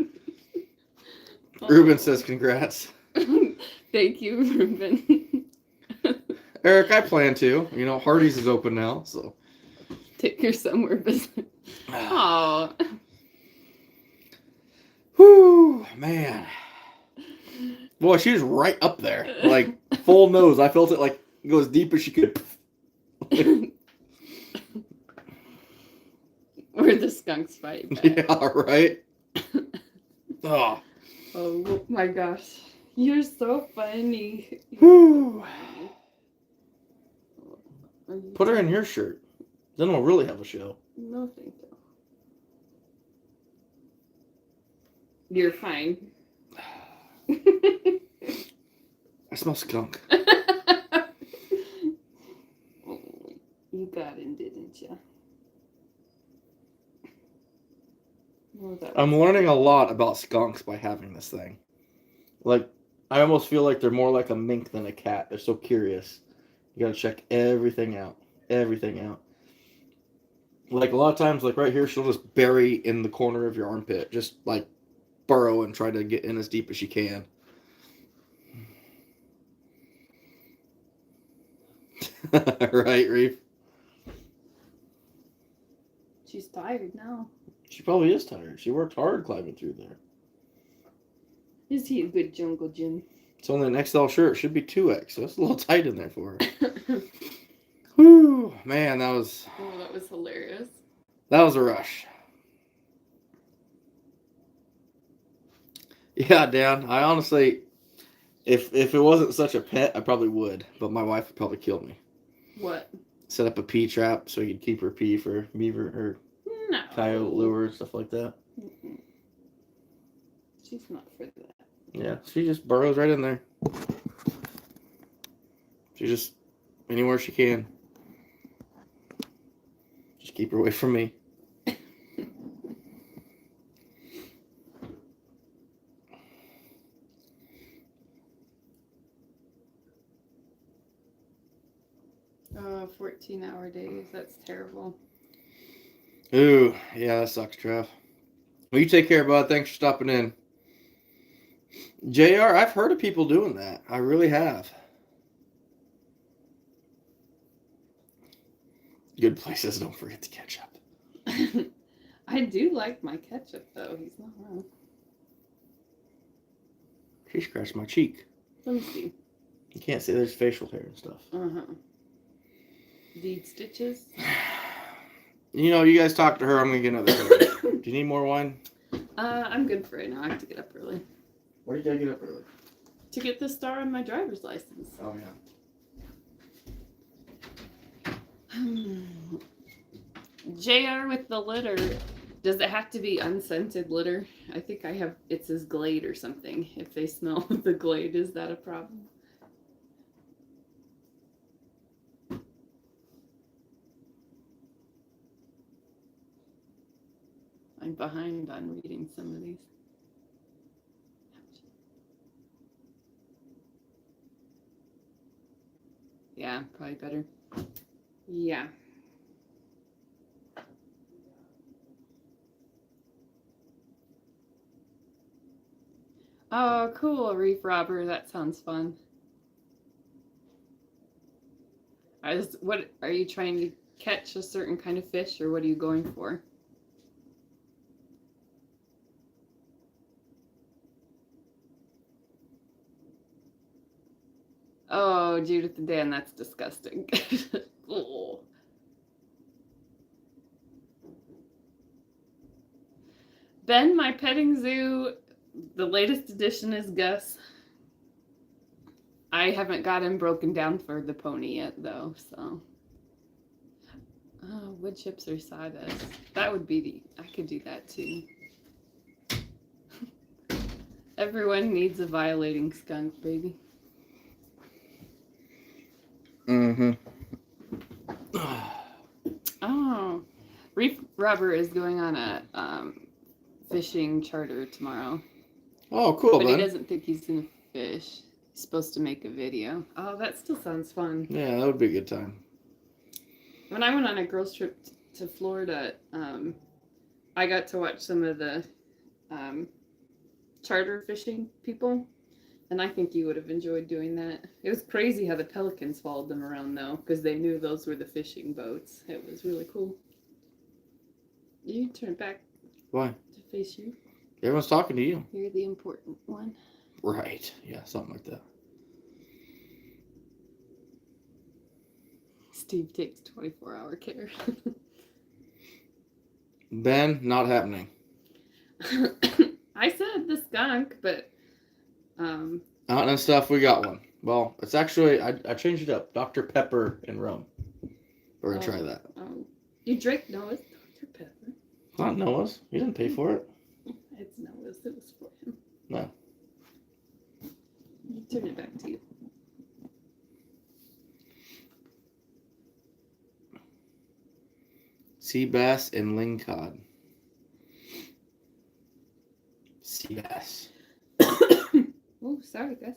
Ruben says, "Congrats." Thank you, Ruben. Eric, I plan to. You know, Hardee's is open now, so. Take her somewhere business. Oh. Whew, man. Boy, she was right up there. Like, full nose. I felt it, like, go as deep as she could. Where the skunks fight back. Yeah, right? Oh. Oh my gosh. You're so funny. Whew. Put her in your shirt. Then we'll really have a show. No, thank you. You're fine. I smell skunk. You got in, didn't you? Oh, I'm learning a lot about skunks by having this thing. Like, I almost feel like they're more like a mink than a cat. They're so curious. You gotta check everything out. Everything out. Like, a lot of times, like right here, she'll just bury in the corner of your armpit. Just, like, burrow and try to get in as deep as she can. Right, Reef? She's tired now. She probably is tired. She worked hard climbing through there. Is he a good jungle gym? It's only an XL shirt. It should be 2X, so it's a little tight in there for her. Whew, man, that was hilarious. That was a rush. Yeah, Dan. I honestly, if it wasn't such a pet, I probably would. But my wife would probably kill me. What? Set up a pea trap so you could keep her pea for beaver or No. coyote lure, stuff like that. Mm-mm. She's not for that. Yeah, she just burrows right in there. She just anywhere she can. Just keep her away from me. Oh, 14-hour days. That's terrible. Ooh, yeah, that sucks, Trev. Well, you take care, bud. Thanks for stopping in. JR, I've heard of people doing that. I really have. Good places, don't forget the ketchup. I do like my ketchup, though. He's not wrong. She scratched my cheek. Let me see. You can't see there's facial hair and stuff. Uh-huh. Deed stitches? You know, you guys talk to her. I'm going to get another hair. Do you need more wine? I'm good for right now. I have to get up early. Why did you gotta get up early? To get the star on my driver's license. Oh, yeah. JR with the litter. Does it have to be unscented litter? I think it says Glade or something. If they smell the Glade, is that a problem? I'm behind on reading some of these. Yeah, probably better. Yeah. Oh, cool, reef robber. That sounds fun. What are you trying to catch a certain kind of fish, or what are you going for? Oh, Judith and Dan, that's disgusting. Oh. Ben, my petting zoo, the latest edition is Gus. I haven't got him broken down for the pony yet, though, so. Oh, wood chips or sawdust. That would be I could do that too. Everyone needs a violating skunk, baby. Mm-hmm. Oh, Reef Rubber is going on a fishing charter tomorrow. Oh, cool, But man. he doesn't think he's gonna fish. He's supposed to make a video. Oh, that still sounds fun. Yeah, that would be a good time. When I went on a girls' trip to Florida, I got to watch some of the charter fishing people, and I think you would have enjoyed doing that. It was crazy how the pelicans followed them around, though, because they knew those were the fishing boats. It was really cool. You turn it back. Why? To face you. Everyone's talking to you. You're the important one. Right. Yeah, something like that. Steve takes 24-hour care. Ben, not happening. I said the skunk, but Out and stuff, we got one. Well, it's actually, I changed it up. Dr. Pepper in Rome. We're going to try that. You drink Noah's Dr. Pepper. Not Noah's. You didn't pay for it. It's Noah's. It was for him. No. You turn it back to you. Sea bass and lingcod. Sea bass. Oh, sorry, guys.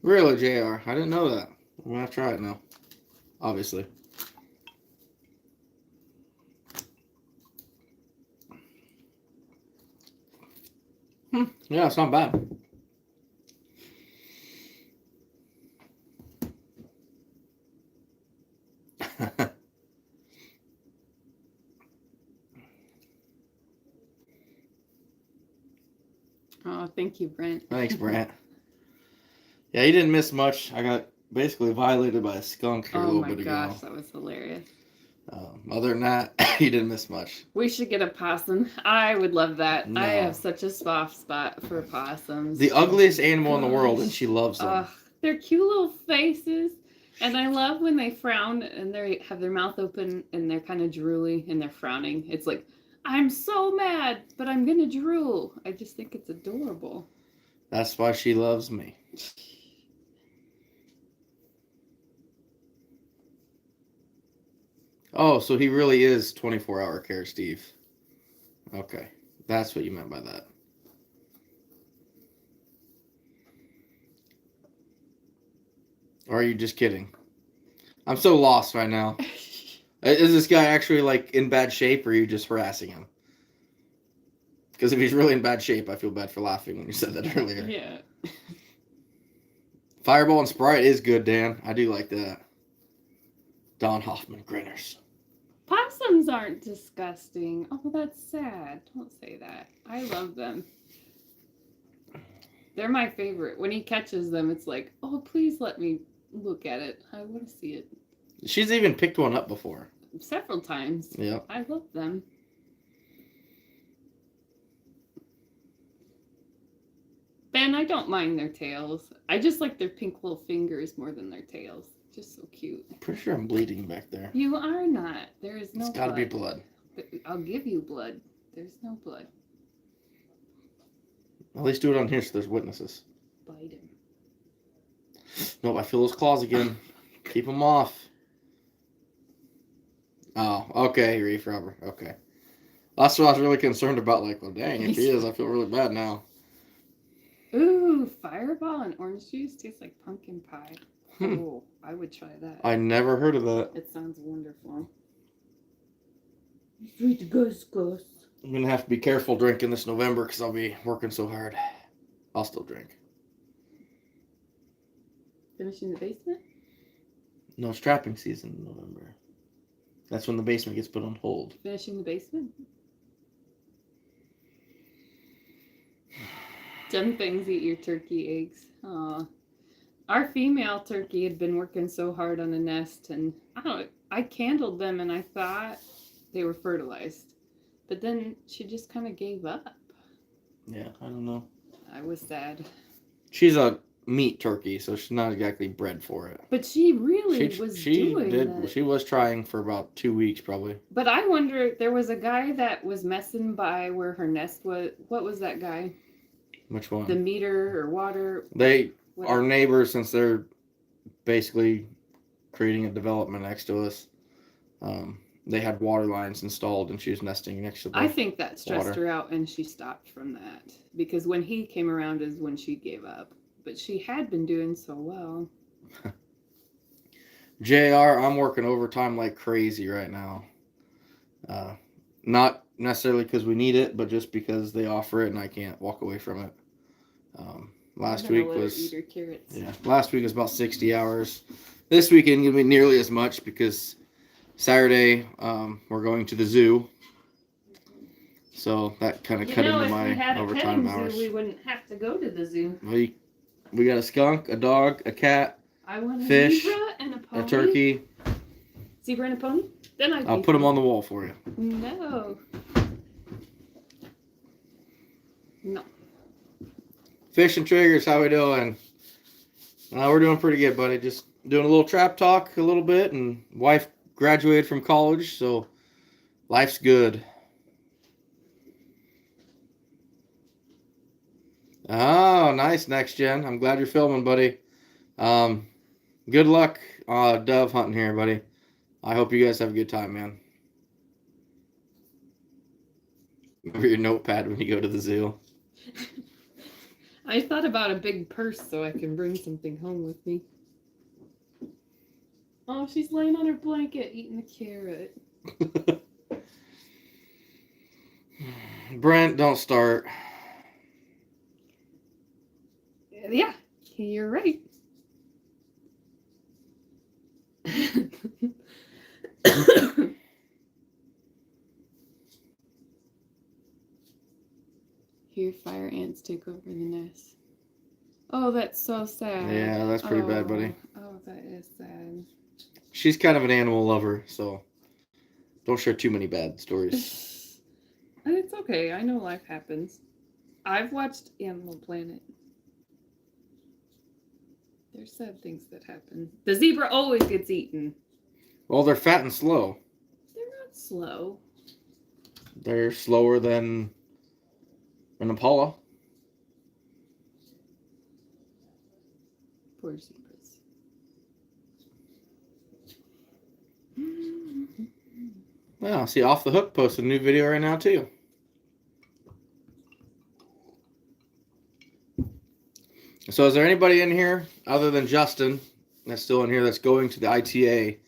Really, JR? I didn't know that. I'm going to try it now. Obviously. Yeah, it's not bad. Oh, thank you, Brent. Thanks, Brant. Yeah, you didn't miss much. I got basically violated by a skunk here a Oh little my bit gosh, ago. that was hilarious. Other than that, you didn't miss much. We should get a possum. I would love that. No. I have such a soft spot for possums. The ugliest animal in the world, and she loves them. Ugh, they're cute little faces. And I love when they frown and they have their mouth open and they're kind of drooly and they're frowning. It's like, I'm so mad, but I'm going to drool. I just think it's adorable. That's why she loves me. Oh, so he really is 24-hour care, Steve. Okay. That's what you meant by that. Or are you just kidding? I'm so lost right now. Is this guy actually, like, in bad shape, or are you just harassing him? Because if he's really in bad shape, I feel bad for laughing when you said that earlier. Yeah. Fireball and Sprite is good, Dan. I do like that. Don Hoffman grinners. Possums aren't disgusting. Oh, that's sad. Don't say that. I love them. They're my favorite. When he catches them, it's like, oh, please let me look at it. I want to see it. She's even picked one up before. Several times. Yeah. I love them. Ben, I don't mind their tails. I just like their pink little fingers more than their tails. Just so cute. Pretty sure I'm bleeding back there. You are not. There is no It's got to be blood. blood. I'll give you blood. There's no blood. At least do it on here so there's witnesses. Bite him. Nope, I feel those claws again. Keep them off. Oh, okay, Reef Rubber. Okay. That's what I was really concerned about. Like, well, dang, if he is, I feel really bad now. Ooh, Fireball and orange juice tastes like pumpkin pie. Oh, I would try that. I never heard of that. It sounds wonderful. Sweet Gus. I'm going to have to be careful drinking this November because I'll be working so hard. I'll still drink. Finishing the basement? No, it's trapping season in November. That's when the basement gets put on hold. Finishing the basement? Them things eat your turkey eggs. Aw. Our female turkey had been working so hard on the nest, and I candled them and I thought they were fertilized. But then she just kind of gave up. Yeah, I don't know. I was sad. She's a meat turkey, so she's not exactly bred for it. But she really was doing that. She was trying for about 2 weeks, probably. But I wonder, there was a guy that was messing by where her nest was. What was that guy? Which one? The meter or water? They whatever. are neighbors, since they're basically creating a development next to us. They had water lines installed, and she was nesting next to the I think that stressed water. her out, and she stopped from that. Because when he came around is when she gave up. But she had been doing so well. JR, I'm working overtime like crazy right now. Not necessarily because we need it, but just because they offer it and I can't walk away from it. Last week was eat her carrots. yeah. Last week was about 60 hours. This weekend gonna be nearly as much because Saturday we're going to the zoo, so that kind of cut into my overtime hours. Zoo, we wouldn't have to go to the zoo. We got a skunk, a dog, a cat, I want a fish, zebra and a pony. a turkey. Zebra and a pony? Then I'll put them on the wall for you. No. No. Fish and Triggers, how we doing? We're doing pretty good, buddy. Just doing a little trap talk a little bit, and wife graduated from college, so life's good. Oh, nice, Next Gen. I'm glad you're filming, buddy. Good luck dove hunting here, buddy. I hope you guys have a good time, man. Remember your notepad when you go to the zoo. I thought about a big purse so I can bring something home with me. Oh, she's laying on her blanket eating a carrot. Brent, don't start. Yeah, you're right. Here, fire ants take over the nest. Oh, that's so sad. Yeah, that's pretty bad, buddy. Oh, that is sad. She's kind of an animal lover, so don't share too many bad stories. It's okay. I know life happens. I've watched Animal Planet. There's sad things that happen. The zebra always gets eaten. Well, they're fat and slow. They're not slow. They're slower than an Impala. Poor zebras. Well, see, Off the Hook posted a new video right now, too. So is there anybody in here, other than Justin, that's still in here, that's going to the ITA,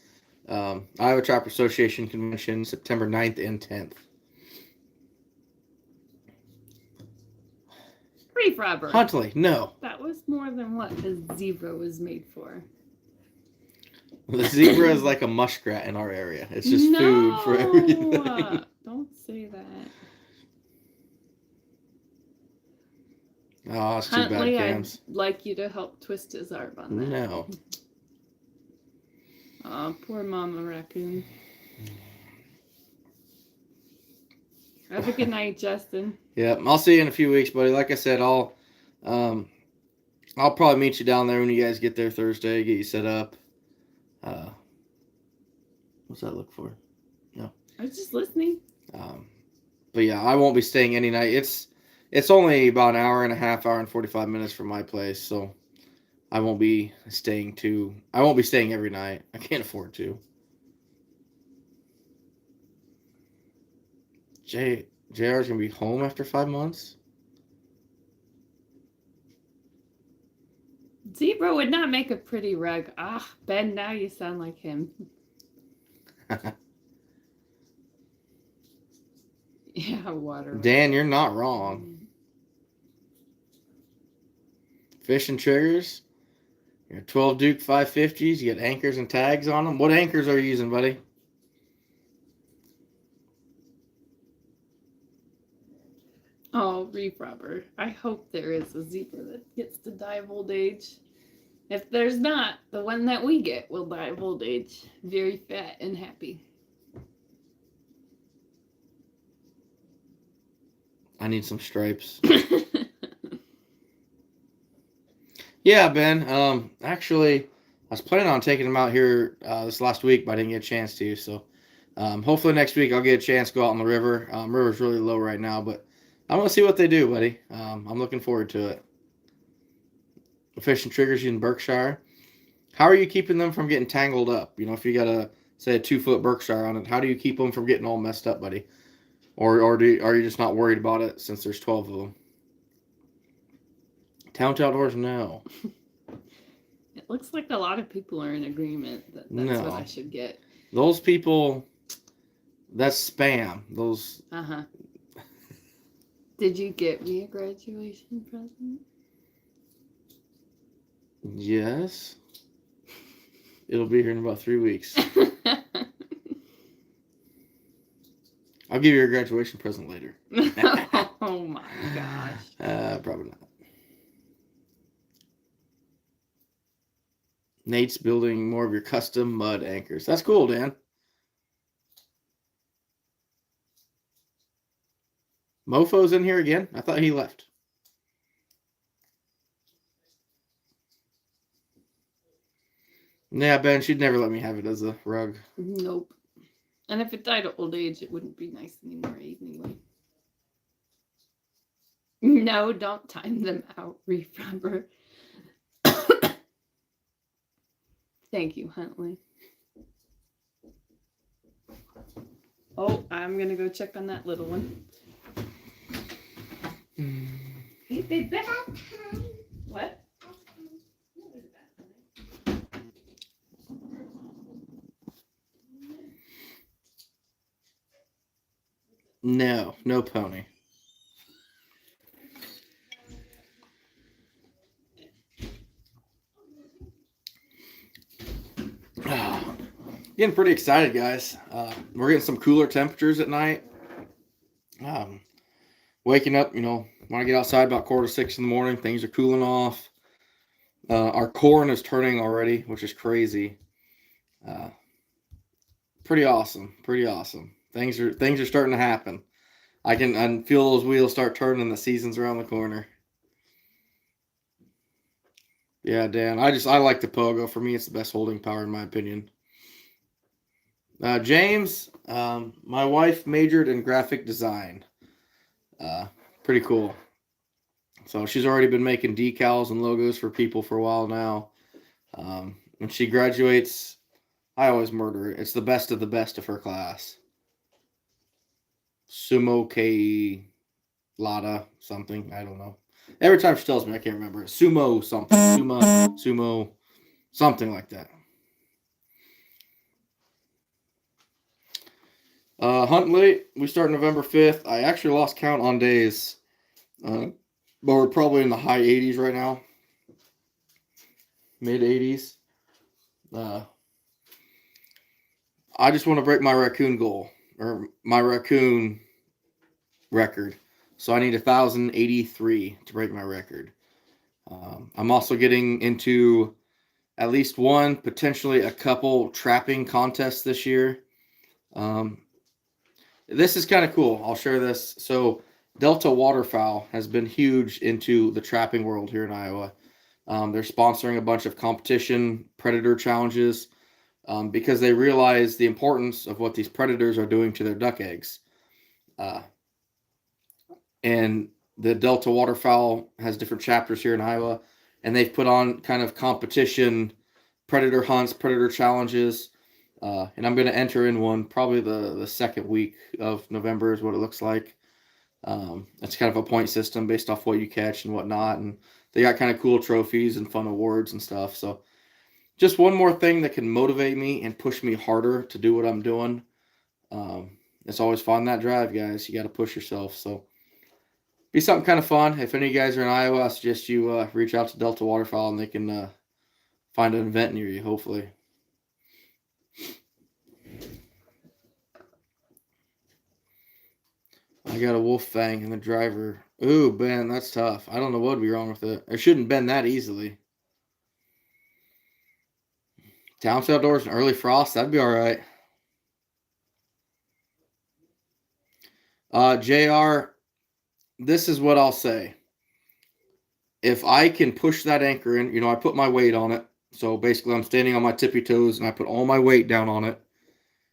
Iowa Trapper Association Convention, September 9th and 10th? Reef robber. Huntley, no. That was more than what the zebra was made for. The zebra is like a muskrat in our area. It's just food for everything. Don't say that. Oh, it's too Huntley, bad, Cams. I'd like you to help twist his arm on that. No. Oh, poor Mama Raccoon. Have a good night, Justin. Yeah, I'll see you in a few weeks, buddy. Like I said, I'll probably meet you down there when you guys get there Thursday, get you set up. What's that look for? No. I was just listening. But yeah, I won't be staying any night. It's only about an hour and a half, hour and 45 minutes from my place, so I won't be staying every night. I can't afford to. JR's gonna be home after 5 months. Zebra would not make a pretty rug. Ah, Ben, now you sound like him. Yeah, water. Dan, you're not wrong. Fish and Triggers. Your 12 Duke 550s. You got anchors and tags on them. What anchors are you using, buddy? Oh, reef rubber. I hope there is a zebra that gets to die of old age. If there's not, the one that we get will die of old age. Very fat and happy. I need some stripes. Yeah, Ben. Actually, I was planning on taking them out here this last week, but I didn't get a chance to. So, hopefully next week I'll get a chance to go out on the river. River's really low right now, but I want to see what they do, buddy. I'm looking forward to it. Fishing triggers using Berkshire. How are you keeping them from getting tangled up? You know, if you got a say a 2-foot Berkshire on it, how do you keep them from getting all messed up, buddy? Or are you just not worried about it since there's 12 of them? Talent Outdoors, no. It looks like a lot of people are in agreement that that's what I should get. Those people, that's spam. Those. Uh-huh. Did you get me a graduation present? Yes. It'll be here in about 3 weeks. I'll give you a graduation present later. Oh my gosh. Probably not. Nate's building more of your custom mud anchors. That's cool, Dan. Mofo's in here again? I thought he left. Yeah, Ben, she'd never let me have it as a rug. Nope. And if it died of old age, it wouldn't be nice anymore anyway. No, don't time them out, reef rubber. Thank you, Huntley. Oh, I'm gonna go check on that little one. What? No pony. Getting pretty excited, guys. We're getting some cooler temperatures at night. Waking up, when I get outside about 5:45 in the morning, things are cooling off. Our corn is turning already, which is crazy. Pretty awesome. Things are starting to happen. I can feel those wheels start turning. The season's around the corner. Yeah, Dan. I like the Pogo. For me, it's the best holding power in my opinion. James, my wife majored in graphic design. Pretty cool. So she's already been making decals and logos for people for a while now. When she graduates, I always murder it. It's the best of her class. Sumo K Lada something. I don't know. Every time she tells me, I can't remember it. Sumo something. Sumo something like that. Huntley, we start November 5th. I actually lost count on days. But we're probably in the high 80s right now. Mid 80s. I just want to break my raccoon goal. Or my raccoon record. So I need 1,083 to break my record. I'm also getting into at least one, potentially a couple trapping contests this year. This is kind of cool. I'll share this. So Delta Waterfowl has been huge into the trapping world here in Iowa. They're sponsoring a bunch of competition predator challenges because they realize the importance of what these predators are doing to their duck eggs. And the Delta Waterfowl has different chapters here in Iowa, and they've put on kind of competition predator hunts, predator challenges. And I'm going to enter in one probably the second week of November is what it looks like. It's kind of a point system based off what you catch and whatnot. And they got kind of cool trophies and fun awards and stuff. So just one more thing that can motivate me and push me harder to do what I'm doing. It's always fun, that drive, guys. You got to push yourself. So be something kind of fun. If any of you guys are in Iowa, I suggest you reach out to Delta Waterfowl and they can find an event near you, hopefully. I got a Wolfang in the driver. Ooh, Ben, that's tough. I don't know what would be wrong with it. It shouldn't bend that easily. Town's outdoors and early frost, that'd be all right. JR, this is what I'll say. If I can push that anchor in, I put my weight on it. So basically I'm standing on my tippy toes and I put all my weight down on it,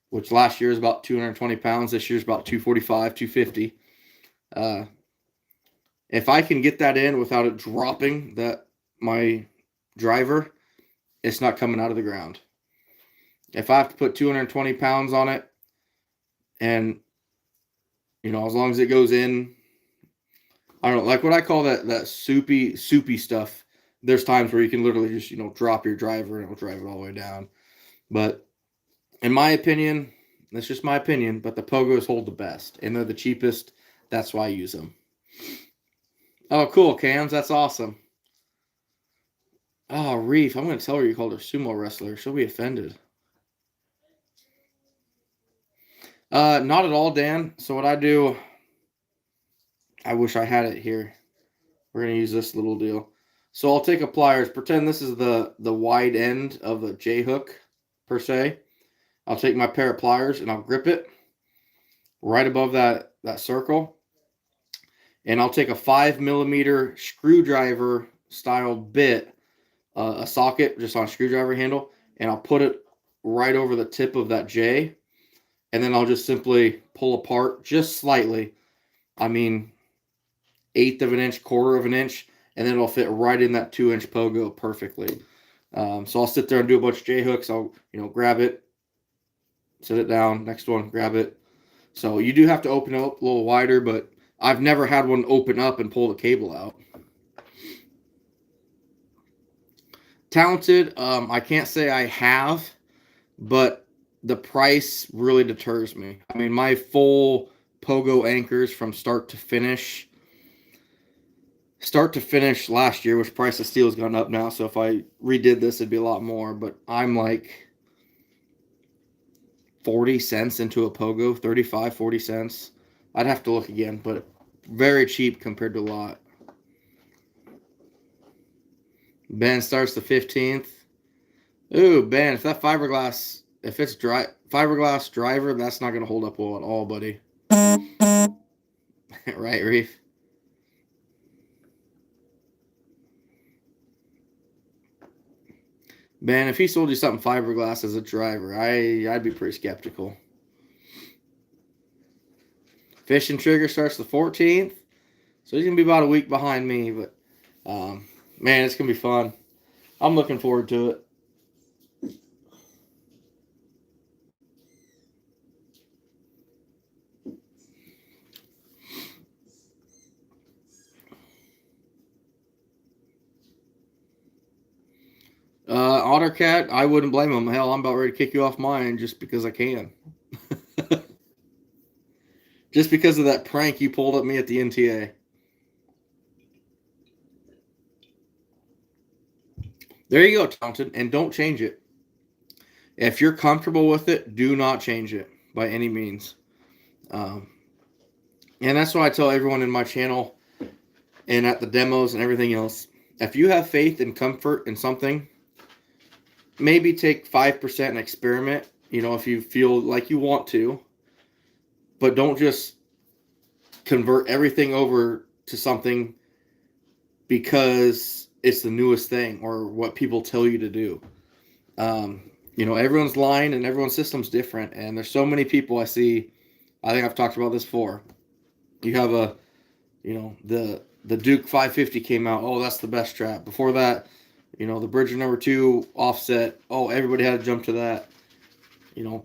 which last year is about 220 pounds. This year's about 245, 250. If I can get that in without it dropping my driver, it's not coming out of the ground. If I have to put 220 pounds on it, and as long as it goes in, I don't know, like what I call that soupy stuff. There's times where you can literally just drop your driver and it'll drive it all the way down. But in my opinion, that's just my opinion, but the Pogos hold the best and they're the cheapest. That's why I use them. Oh, cool, Cams. That's awesome. Oh, Reef, I'm going to tell her you called her sumo wrestler. She'll be offended. Not at all, Dan. So what I do, I wish I had it here. We're going to use this little deal. So I'll take a pliers. Pretend this is the wide end of the J-hook, per se. I'll take my pair of pliers and I'll grip it right above that circle. And I'll take a 5mm screwdriver style bit, a socket just on a screwdriver handle, and I'll put it right over the tip of that J. And then I'll just simply pull apart just slightly. I mean, 1/8 of an inch, 1/4 of an inch, and then it'll fit right in that 2-inch Pogo perfectly. So I'll sit there and do a bunch of J hooks. I'll, grab it, set it down, next one, grab it. So you do have to open it up a little wider, but I've never had one open up and pull the cable out. Talented, I can't say I have, but the price really deters me. I mean, my full Pogo anchors from start to finish last year, which price of steel has gone up now. So if I redid this, it'd be a lot more. But I'm like 40 cents into a Pogo, 35, 40 cents. I'd have to look again, but very cheap compared to a lot. Ben starts the 15th. Ooh, Ben, if that fiberglass, if it's dry fiberglass driver, that's not going to hold up well at all, buddy. Right, Reef? Ben, if he sold you something fiberglass as a driver, I'd be pretty skeptical. Fishing Trigger starts the 14th. So he's going to be about a week behind me, but man, it's going to be fun. I'm looking forward to it. OtterCat, I wouldn't blame him. Hell, I'm about ready to kick you off mine just because I can. Just because of that prank you pulled at me at the NTA. There you go, Taunton, and don't change it. If you're comfortable with it, do not change it by any means. And that's what I tell everyone in my channel and at the demos and everything else. If you have faith and comfort in something, maybe take 5% and experiment, if you feel like you want to. But don't just convert everything over to something because it's the newest thing or what people tell you to do. Everyone's line and everyone's system's different. And there's so many people I see. I think I've talked about this before. You have the Duke 550 came out. Oh, that's the best trap. Before that, the Bridger number 2 offset. Oh, everybody had to jump to that.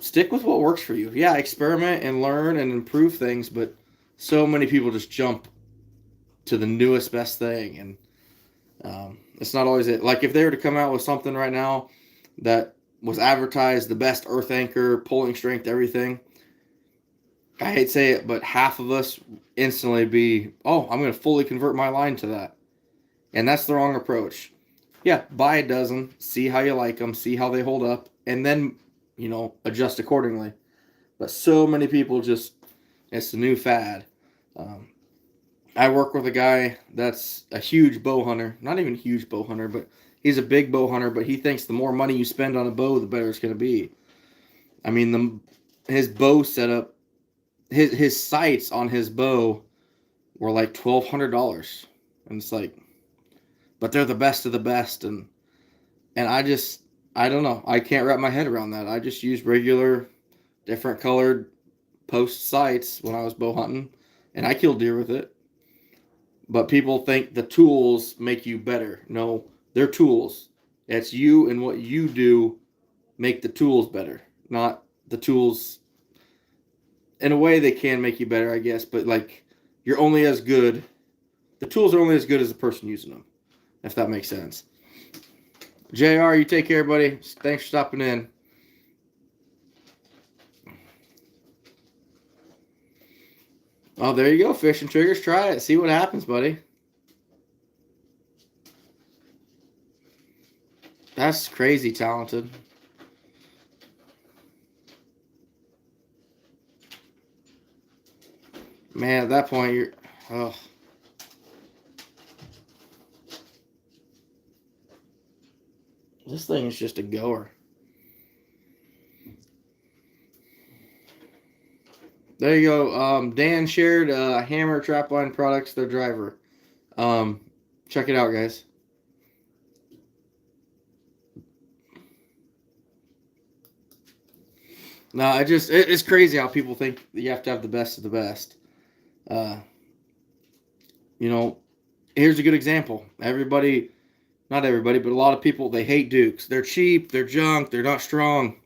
Stick with what works for you. Yeah, experiment and learn and improve things, but so many people just jump to the newest best thing, and it's not always it. Like if they were to come out with something right now that was advertised the best earth anchor, pulling strength, everything, I hate to say it, but half of us instantly be, oh, I'm going to fully convert my line to that. And that's the wrong approach. Yeah, buy a dozen, see how you like them, see how they hold up, and then, adjust accordingly. But so many people just, it's the new fad. Um, I work with a guy that's a huge bow hunter. Not even a huge bow hunter, but he's a big bow hunter, but he thinks the more money you spend on a bow, the better it's going to be. I mean, his bow setup, his sights on his bow were like $1,200. And it's like, but they're the best of the best. And I don't know. I can't wrap my head around that. I just used regular, different colored post sights when I was bow hunting, and I killed deer with it. But people think the tools make you better. No, they're tools. It's you and what you do make the tools better, not the tools. In a way, they can make you better, I guess, but like you're only as good. The tools are only as good as the person using them, if that makes sense. JR, you take care, buddy. Thanks for stopping in. Oh, there you go. Fishing triggers. Try it. See what happens, buddy. That's crazy talented. Man, at that point, you're... Oh. This thing is just a goer. There you go. Dan shared Hammer Trapline Products, their driver. Check it out, guys. No, it's crazy how people think you have to have the best of the best. Here's a good example. Not everybody, but a lot of people, they hate Dukes. They're cheap, they're junk, they're not strong.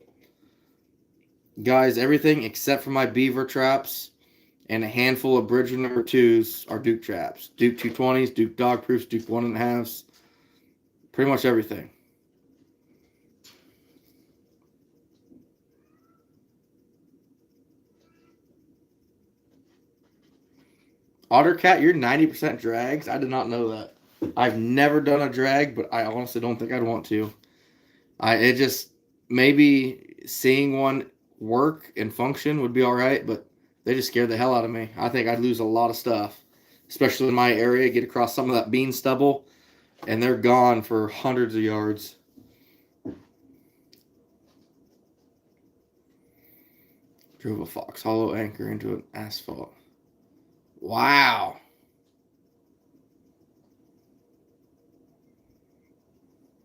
Guys, everything except for my beaver traps and a handful of Bridger number 2s are Duke traps. Duke 220s, Duke dog proofs, Duke 1.5s. Pretty much everything. OtterCat, you're 90% drags? I did not know that. I've never done a drag, but I honestly don't think I'd want to. Maybe seeing one work and function would be all right, but they just scared the hell out of me. I think I'd lose a lot of stuff, especially in my area, get across some of that bean stubble, and they're gone for hundreds of yards. Drove a Fox Hollow anchor into an asphalt. Wow.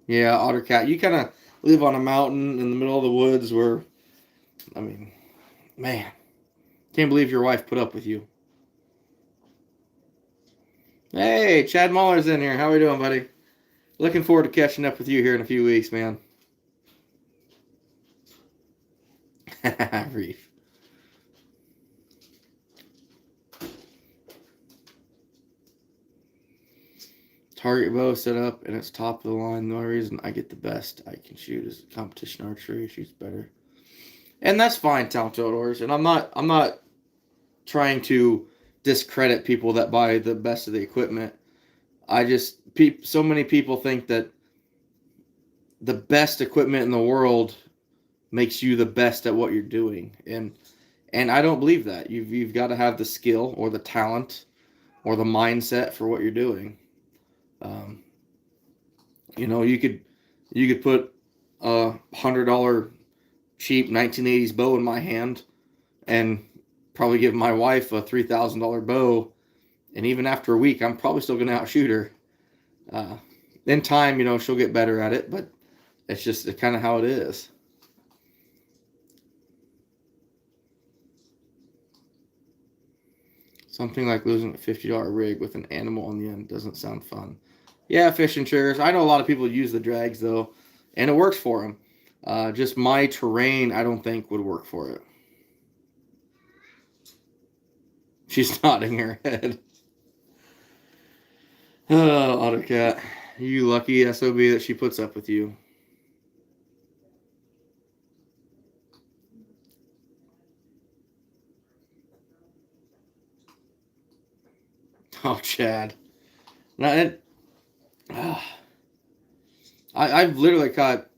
Yeah, OtterCat, you kind of live on a mountain in the middle of the woods where, I mean, man, can't believe your wife put up with you. Hey, Chad Mahler's in here. How are we doing, buddy? Looking forward to catching up with you here in a few weeks, man. Reef. Target bow set up and it's top of the line. The only reason I get the best I can shoot is competition archery. Shoots better, and that's fine, Talented Outdoors. And I'm not trying to discredit people that buy the best of the equipment. So many people think that the best equipment in the world makes you the best at what you're doing, and I don't believe that. You've got to have the skill or the talent or the mindset for what you're doing. You could put a $100 cheap 1980s bow in my hand and probably give my wife a $3,000 bow, and even after a week, I'm probably still going to outshoot her. In time, she'll get better at it, but it's just kind of how it is. Something like losing a $50 rig with an animal on the end doesn't sound fun. Yeah, fishing triggers. I know a lot of people use the drags, though, and it works for them. Just my terrain, I don't think would work for it. She's nodding her head. Oh, OtterCat. You lucky SOB that she puts up with you. Oh, Chad. Now, I've literally caught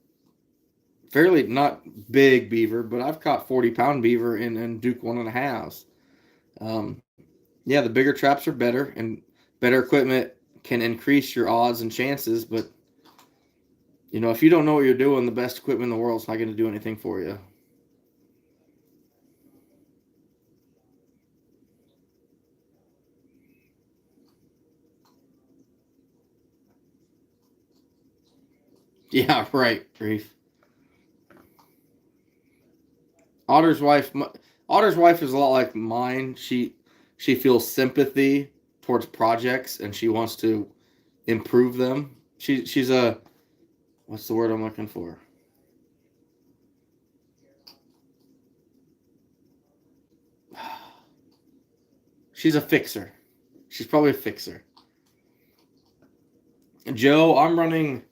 fairly not big beaver, but I've caught 40-pound beaver in Duke 1.5s. Yeah, the bigger traps are better, and better equipment can increase your odds and chances. But if you don't know what you're doing, the best equipment in the world is not going to do anything for you. Yeah, right, Reef. Otter's wife, Otter's wife is a lot like mine. She feels sympathy towards projects and she wants to improve them. She's a what's the word I'm looking for? She's a fixer. She's probably a fixer. Joe, I'm running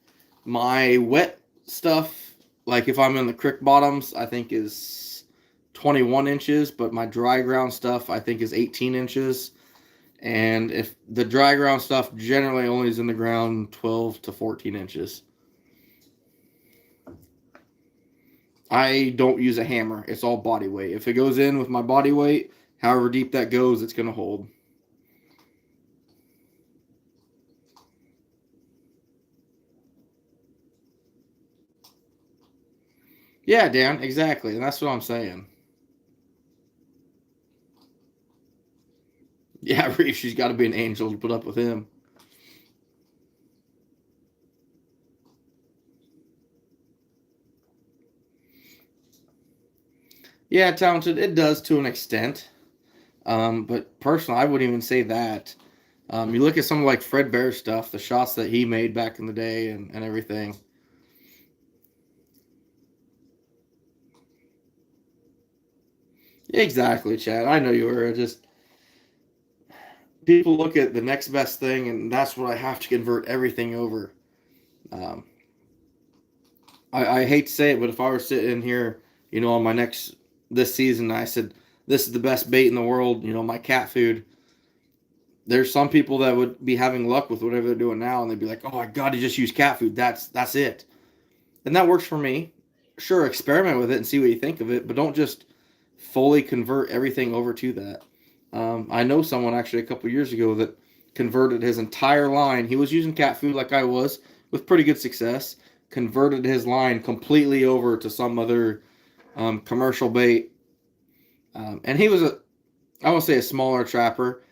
my wet stuff. Like if I'm in the creek bottoms, I think is 21 inches, but my dry ground stuff I think is 18 inches. And if the dry ground stuff generally only is in the ground 12 to 14 inches. I don't use a hammer. It's all body weight. If it goes in with my body weight, however deep that goes, it's going to hold. Yeah, Dan, exactly. And that's what I'm saying. Yeah, Reef, she's got to be an angel to put up with him. Yeah, talented. It does to an extent. But personally, I wouldn't even say that. You look at some like Fred Bear stuff, the shots that he made back in the day and everything. Exactly, Chad. I know you were just people look at the next best thing, and that's what I have to convert everything over. Um, I hate to say it, but if I were sitting here, on my next this season, I said this is the best bait in the world, my cat food. There's some people that would be having luck with whatever they're doing now, and they'd be like, "Oh, I got to just use cat food. That's it," and that works for me. Sure, experiment with it and see what you think of it, but don't just fully convert everything over to that. I know someone actually a couple years ago that converted his entire line. He was using cat food like I was with pretty good success. Converted his line completely over to some other commercial bait, and he was I won't say a smaller trapper.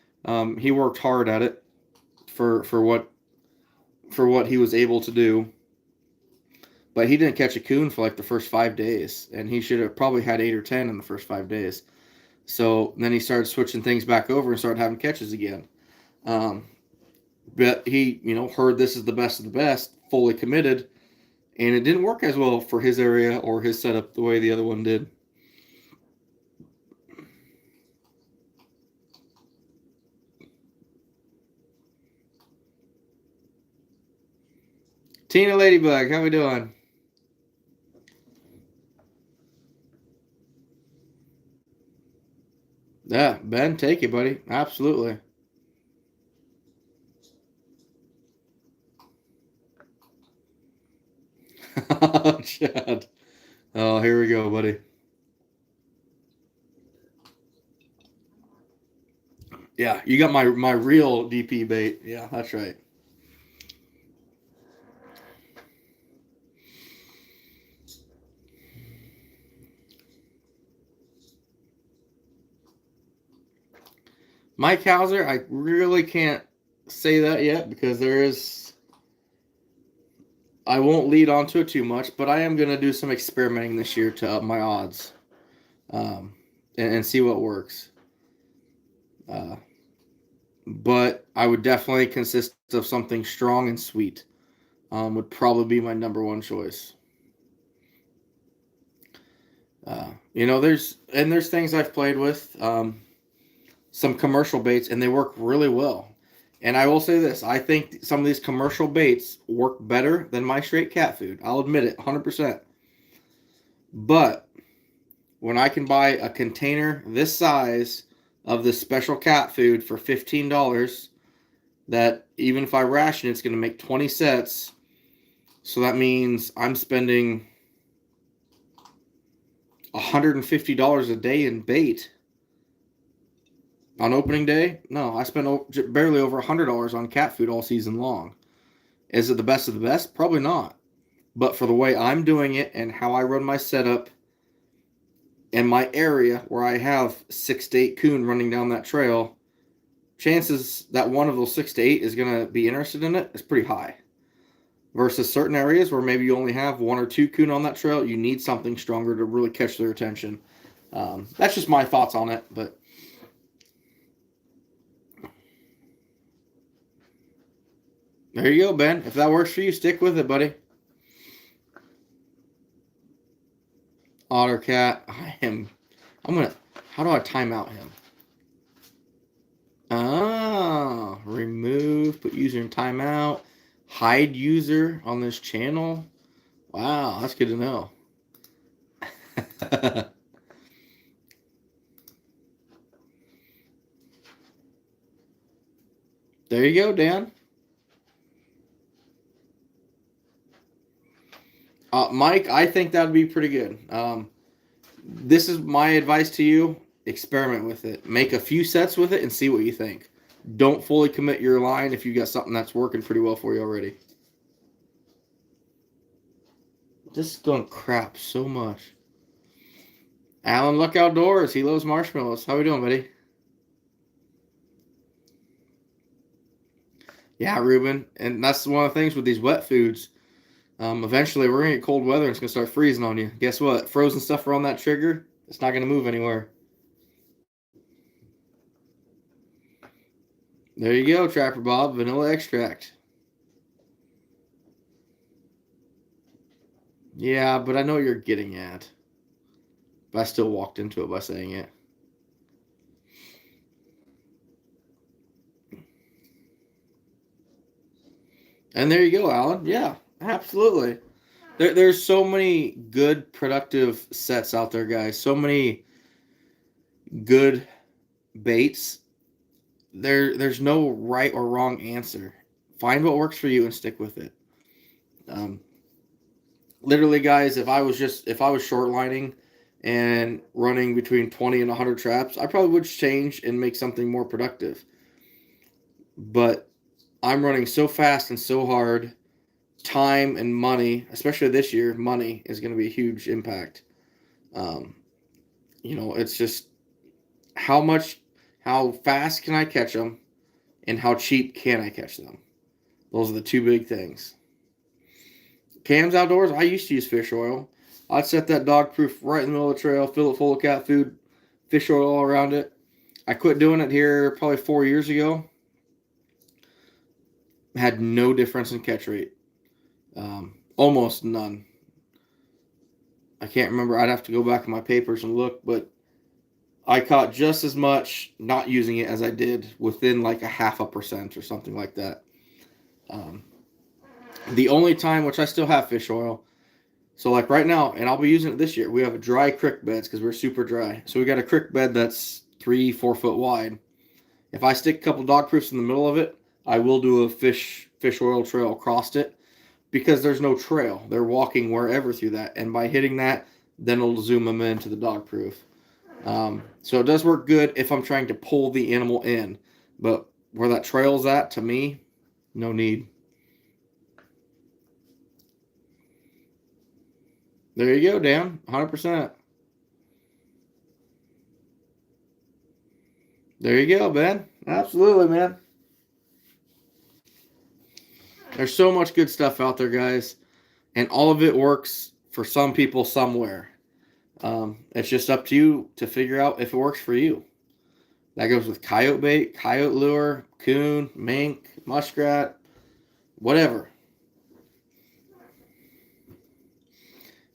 He worked hard at it for what he was able to do. But he didn't catch a coon for like the first 5 days, and he should have probably had 8 or 10 in the first 5 days. So then he started switching things back over and started having catches again. But he, heard this is the best of the best, fully committed, and it didn't work as well for his area or his setup the way the other one did. Tina Ladybug, how we doing? Yeah, Ben, take it, buddy. Absolutely. Oh, Chad. Oh, here we go, buddy. Yeah, you got my real DP bait. Yeah, that's right. Mike Hauser, I really can't say that yet because I won't lead onto it too much, but I am going to do some experimenting this year to up my odds and see what works. But I would definitely consist of something strong and sweet. Would probably be my number one choice. There's things I've played with, some commercial baits, and they work really well. And I will say this, I think some of these commercial baits work better than my straight cat food. I'll admit it, 100%. But when I can buy a container this size of this special cat food for $15, that even if I ration, it's going to make 20 sets. So that means I'm spending $150 a day in bait. On opening day, no, I spent barely over $100 on cat food all season long. Is it the best of the best? Probably not. But for the way I'm doing it and how I run my setup in my area where I have 6 to 8 coon running down that trail, chances that one of those 6 to 8 is going to be interested in it is pretty high. Versus certain areas where maybe you only have 1 or 2 coon on that trail, you need something stronger to really catch their attention. That's just my thoughts on it, but there you go, Ben. If that works for you, stick with it, buddy. Ottercat, how do I time out him? Remove, put user in timeout, hide user on this channel. Wow, that's good to know. There you go, Dan. Mike, I think that'd be pretty good. This is my advice to you. Experiment with it. Make a few sets with it and see what you think. Don't fully commit your line if you got something that's working pretty well for you already. This is going crap so much. Alan Luck Outdoors. He loves marshmallows. How we doing, buddy? Yeah, Ruben. And that's one of the things with these wet foods. Eventually, we're going to get cold weather and it's going to start freezing on you. Guess what? Frozen stuff around that trigger, it's not going to move anywhere. There you go, Trapper Bob. Vanilla extract. Yeah, but I know what you're getting at. But I still walked into it by saying it. And there you go, Alan. Yeah, absolutely. There's so many good, productive sets out there, guys. So many good baits. There's no right or wrong answer. Find what works for you and stick with it. Literally, guys, if I was short lining and running between 20 and 100 traps, I probably would change and make something more productive. But I'm running so fast and so hard. Time and money, especially this year, money is going to be a huge impact. It's just how fast can I catch them and how cheap can I catch them? Those are the two big things. Cam's Outdoors, I used to use fish oil. I'd set that dog proof right in the middle of the trail, fill it full of cat food, fish oil all around it. I quit doing it here probably 4 years ago. Had no difference in catch rate. Almost none. I can't remember. I'd have to go back in my papers and look, but I caught just as much not using it as I did within like 0.5% or something like that. The only time, which I still have fish oil, so like right now, and I'll be using it this year, we have a dry creek beds because we're super dry. So we got a creek bed that's 3-4 foot wide. If I stick a couple dog proofs in the middle of it, I will do a fish oil trail across it. Because there's no trail. They're walking wherever through that. And by hitting that, then it'll zoom them into the dog proof. So it does work good if I'm trying to pull the animal in. But where that trail's at, to me, no need. There you go, Dan. 100%. There you go, Ben. Absolutely, man. There's so much good stuff out there, guys. And all of it works for some people somewhere. It's just up to you to figure out if it works for you. That goes with coyote bait, coyote lure, coon, mink, muskrat, whatever.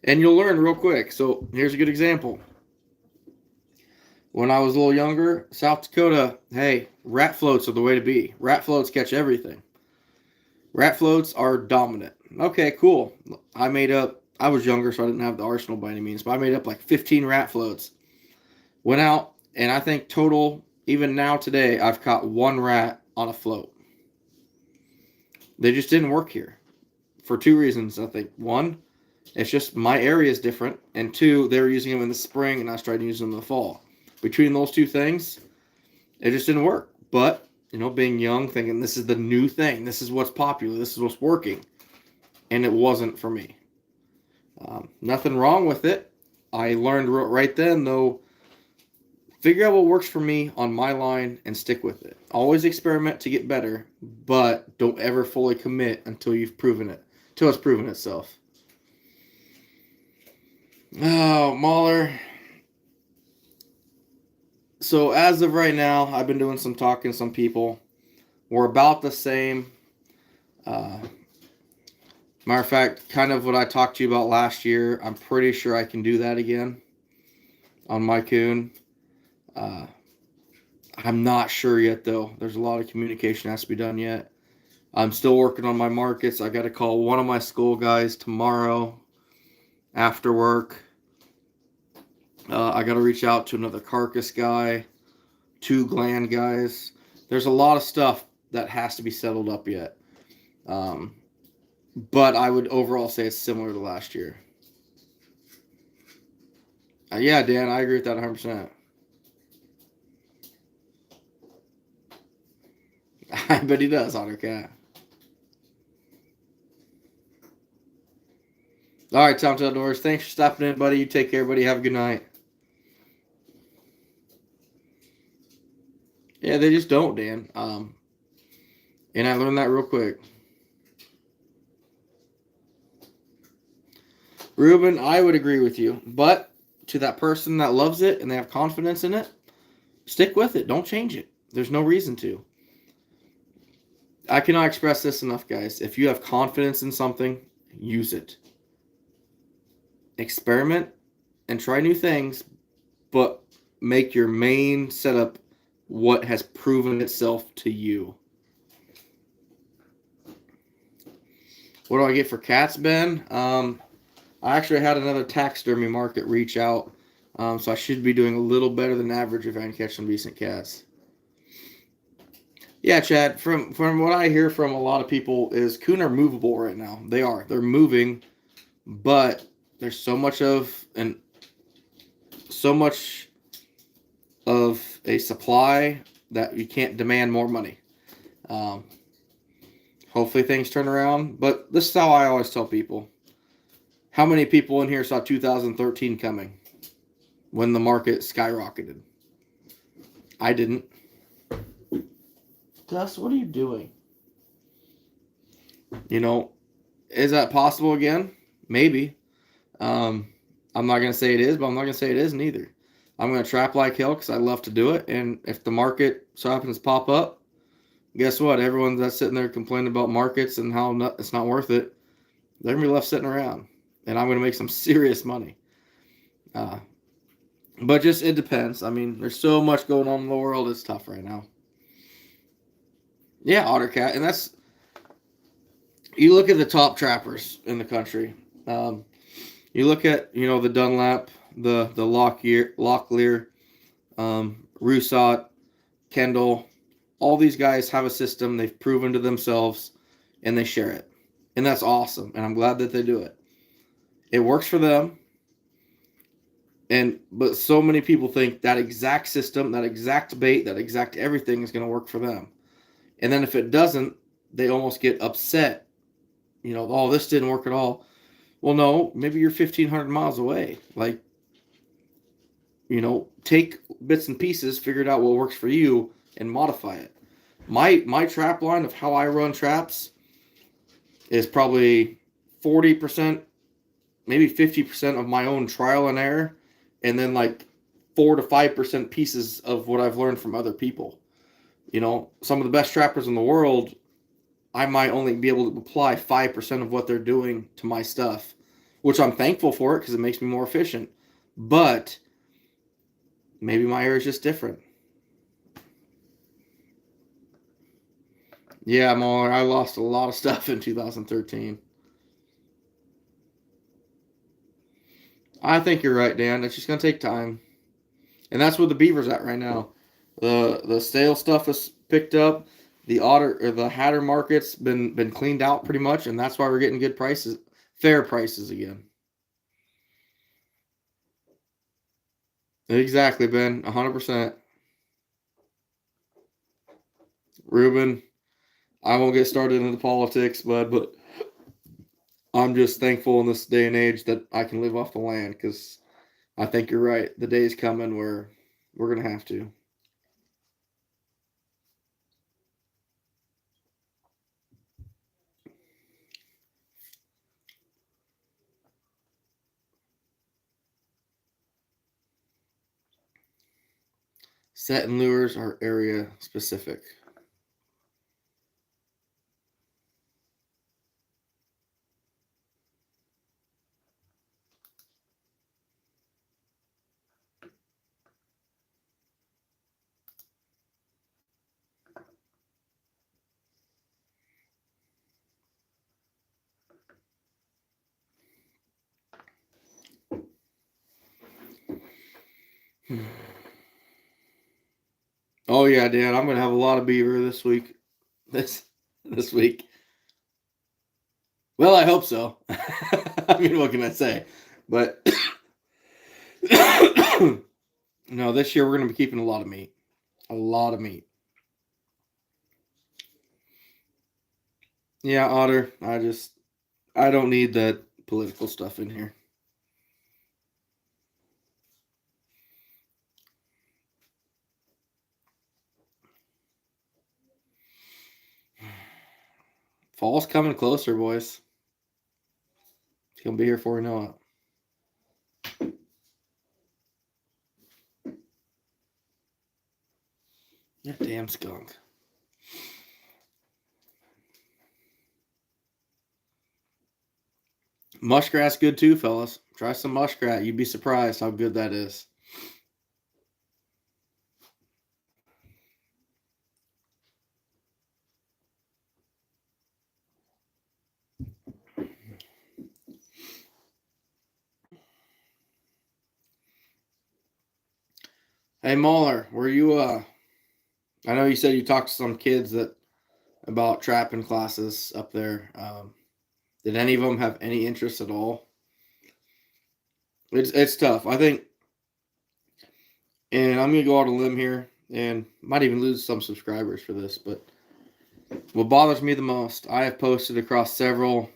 And you'll learn real quick. So here's a good example. When I was a little younger, South Dakota, hey, rat floats are the way to be. Rat floats catch everything. Rat floats are dominant. Okay, cool. I was younger, so I didn't have the arsenal by any means, but I made up like 15 rat floats. Went out, and I think total, even now today, I've caught 1 rat on a float. They just didn't work here. for two reasons. I think one, it's just my area is different, and two, they were using them in the spring, and I was trying to use them in the fall. Between those two things, it just didn't work. But being young, thinking this is the new thing, this is what's popular, this is what's working, and it wasn't for me. Nothing wrong with it. I learned right then, though, figure out what works for me on my line and stick with it. Always experiment to get better, but don't ever fully commit until you've proven it, until it's proven itself. Oh, Mahler. So as of right now, I've been doing some talking to some people. We're about the same. Matter of fact, kind of what I talked to you about last year, I'm pretty sure I can do that again on my coon. I'm not sure yet, though. There's a lot of communication that has to be done yet. I'm still working on my markets. I got to call one of my school guys tomorrow after work. I got to reach out to another carcass guy, 2 gland guys. There's a lot of stuff that has to be settled up yet. But I would overall say it's similar to last year. Yeah, Dan, I agree with that 100%. I bet he does, Ottercat. All right, Tom Outdoors. Thanks for stopping in, buddy. You take care, buddy. Have a good night. Yeah, they just don't, Dan. And I learned that real quick. Ruben, I would agree with you. But to that person that loves it and they have confidence in it, stick with it. Don't change it. There's no reason to. I cannot express this enough, guys. If you have confidence in something, use it. Experiment and try new things, but make your main setup what has proven itself to you. What do I get for cats, Ben? I actually had another taxidermy market reach out, so I should be doing a little better than average if I can catch some decent cats. Yeah, Chad, from what I hear from a lot of people is coon are movable right now. They are. They're moving, but there's so much of a supply that you can't demand more money. Hopefully things turn around, but this is how I always tell people. How many people in here saw 2013 coming when the market skyrocketed? I didn't. Gus, what are you doing? Is that possible again? Maybe. I'm not going to say it is, but I'm not going to say it isn't either. I'm going to trap like hell because I love to do it. And if the market so happens to pop up, guess what? Everyone that's sitting there complaining about markets and how it's not worth it, they're going to be left sitting around. And I'm going to make some serious money. But just, it depends. I mean, there's so much going on in the world. It's tough right now. Yeah, Ottercat. And that's, you look at the top trappers in the country. You look at, the Dunlap, the Locklear, Rusat, Kendall. All these guys have a system. They've proven to themselves, and they share it. And that's awesome. And I'm glad that they do it. It works for them. But so many people think that exact system, that exact bait, that exact everything is going to work for them. And then if it doesn't, they almost get upset. Oh, this didn't work at all. Well, no, maybe you're 1,500 miles away. Take bits and pieces, figure out what works for you, and modify it. My trap line of how I run traps is probably 40%, maybe 50% of my own trial and error, and then 4 to 5% pieces of what I've learned from other people. Some of the best trappers in the world, I might only be able to apply 5% of what they're doing to my stuff, which I'm thankful for it because it makes me more efficient. But maybe my area is just different. Yeah, Mahler, I lost a lot of stuff in 2013. I think you're right, Dan. It's just going to take time. And that's where the beaver's at right now. The stale stuff is picked up. the otter or the Hatter market's been cleaned out pretty much, and that's why we're getting good prices, fair prices again. Exactly, Ben. 100%. Ruben, I won't get started into politics, bud, but I'm just thankful in this day and age that I can live off the land, because I think you're right. The day's coming where we're gonna have to. Set and lures are area specific. Oh yeah, Dan, I'm gonna have a lot of beaver this week. This week. Well, I hope so. I mean, what can I say? But no, this year we're gonna be keeping a lot of meat. A lot of meat. Yeah, Otter. I don't need that political stuff in here. Fall's coming closer, boys. It's gonna be here before we know it. You damn skunk. Muskrat's good too, fellas. Try some muskrat. You'd be surprised how good that is. Hey Mahler, were you I know you said you talked to some kids that about trapping classes up there. Did any of them have any interest at all? It's tough. I think, and I'm gonna go out on a limb here, and might even lose some subscribers for this, but what bothers me the most, I have posted across several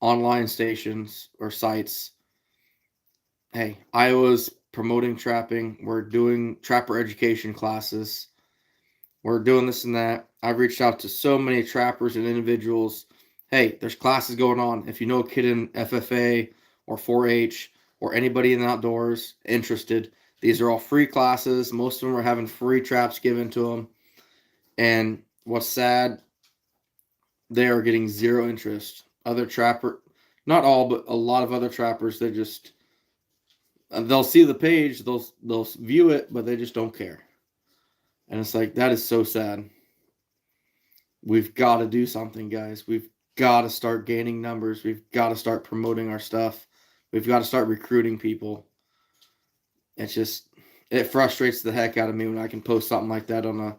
online stations or sites. Hey, Iowa's promoting trapping. We're doing trapper education classes. We're doing this and that. I've reached out to so many trappers and individuals. Hey, there's classes going on. If you know a kid in FFA or 4-H or anybody in the outdoors interested, these are all free classes. Most of them are having free traps given to them. And what's sad, they are getting zero interest. Other trapper, not all, but a lot of other trappers, they just, they'll see the page, they'll view it, but they just don't care. And it's like, that is so sad. We've got to do something, guys. We've got to start gaining numbers. We've got to start promoting our stuff. We've got to start recruiting people. It's just, it frustrates the heck out of me when I can post something like that on a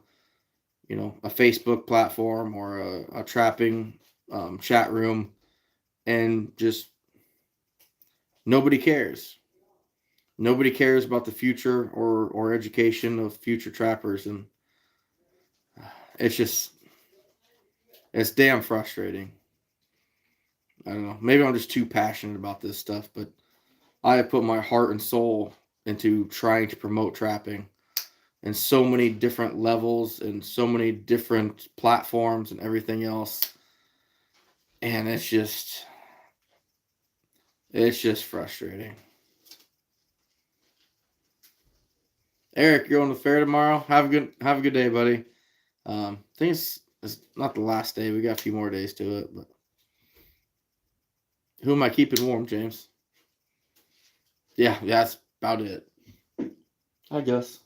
Facebook platform or a trapping chat room, and just nobody cares. Nobody cares about the future or education of future trappers, and it's damn frustrating. I don't know. Maybe I'm just too passionate about this stuff, but I have put my heart and soul into trying to promote trapping in so many different levels and so many different platforms and everything else. And it's just frustrating. Eric, you're on the fair tomorrow. Have a good day, buddy. I think it's not the last day. We got a few more days to it, but who am I keeping warm, James? Yeah, that's about it. I guess.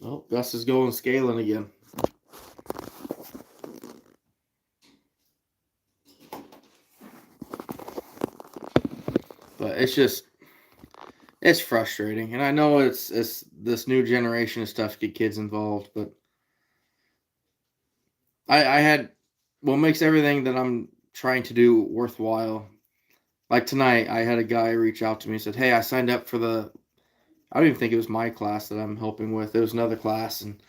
Oh, Gus is going scaling again. But it's just, It's frustrating, and I know it's this new generation is tough to get kids involved, but I had what makes everything that I'm trying to do worthwhile. Like tonight, I had a guy reach out to me and said, "Hey, I signed up for the." I don't even think it was my class that I'm helping with. It was another class, and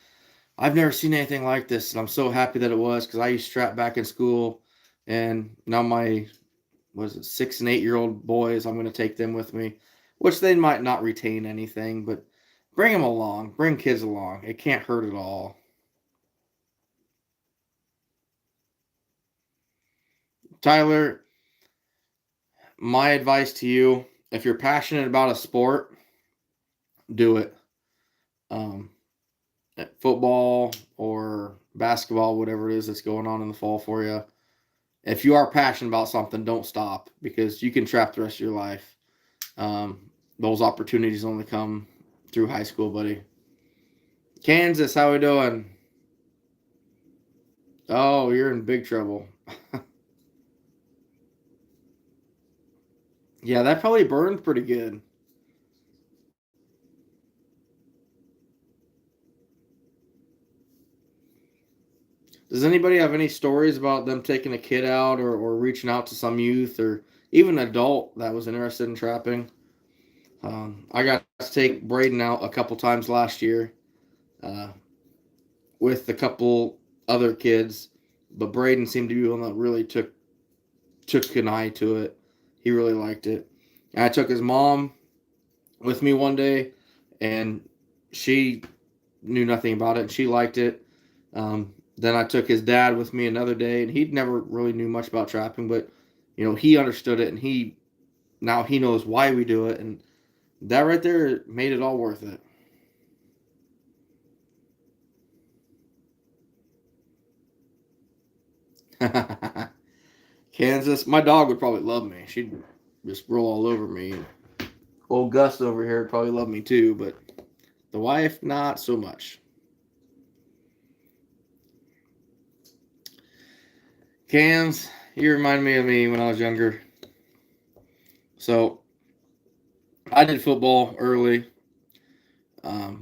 I've never seen anything like this, and I'm so happy that it was because I used to strap back in school, and now my was it 6 and 8 year old boys, I'm going to take them with me, which they might not retain anything, but bring them along, bring kids along. It can't hurt at all. Tyler, my advice to you: if you're passionate about a sport, do it. Um, Football or basketball, whatever it is that's going on in the fall for you. If you are passionate about something, don't stop because you can trap the rest of your life. Those opportunities only come through high school, buddy. Kansas, how we doing? Oh, you're in big trouble. Yeah, that probably burned pretty good. Does anybody have any stories about them taking a kid out or reaching out to some youth or even an adult that was interested in trapping? I got to take Braden out a couple times last year uh, with a couple other kids, but Braden seemed to be one that really took an eye to it. He really liked it. And I took his mom with me one day, and she knew nothing about it, and she liked it. Then I took his dad with me another day, and he never really knew much about trapping, but he understood it, and he knows why we do it, and that right there made it all worth it. Kansas, my dog would probably love me. She'd just roll all over me. Old Gus over here would probably love me too, but the wife, not so much. Cams, you remind me of me when I was younger. So I did football early.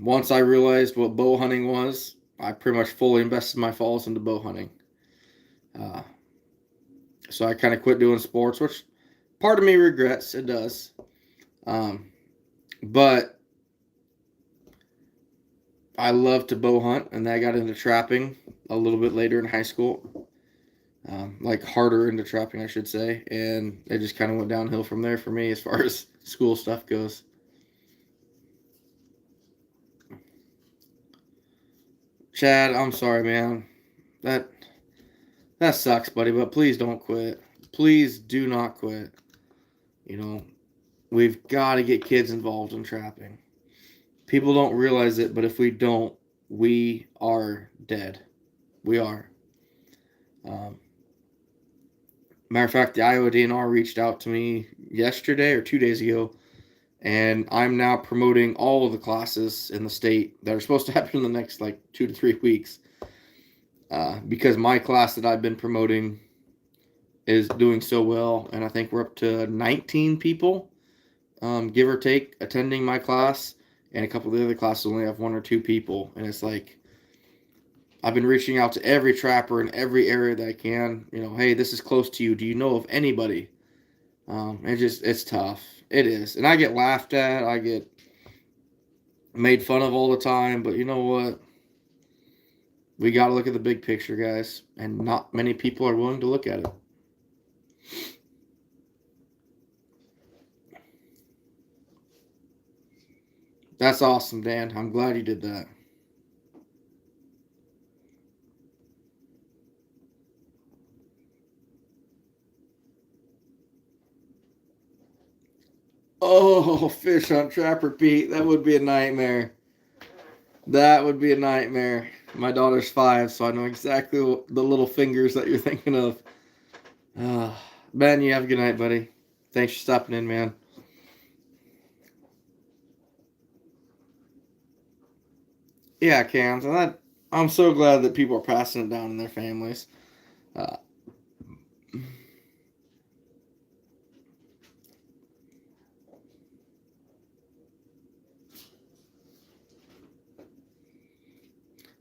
Once I realized what bow hunting was, I pretty much fully invested my falls into bow hunting. Uh, so I kind of quit doing sports, which part of me regrets. It does. Um, but I love to bow hunt, and I got into trapping a little bit later in high school. Like harder into trapping, I should say, and it just kind of went downhill from there for me as far as school stuff goes. Chad, I'm sorry, man. That that sucks, buddy, but please don't quit. Please do not quit. You know, we've got to get kids involved in trapping. People don't realize it, but if we don't, we are dead. We are. Um, Matter of fact, the Iowa DNR reached out to me yesterday or 2 days ago, and I'm now promoting all of the classes in the state that are supposed to happen in the next like 2 to 3 weeks. Because my class that I've been promoting is doing so well, and I think we're up to 19 people, give or take, attending my class, and a couple of the other classes only have 1 or 2 people, and it's like I've been reaching out to every trapper in every area that I can. Hey, this is close to you. Do you know of anybody? It's tough. It is, and I get laughed at. I get made fun of all the time, but you know what? We got to look at the big picture, guys, and not many people are willing to look at it. That's awesome, Dan. I'm glad you did that. Oh, fish on Trapper Pete. That would be a nightmare. That would be a nightmare. My daughter's 5, so I know exactly the little fingers that you're thinking of. Uh, Ben, you have a good night, buddy. Thanks for stopping in, man. Yeah, Cams, and I'm so glad that people are passing it down in their families. Uh,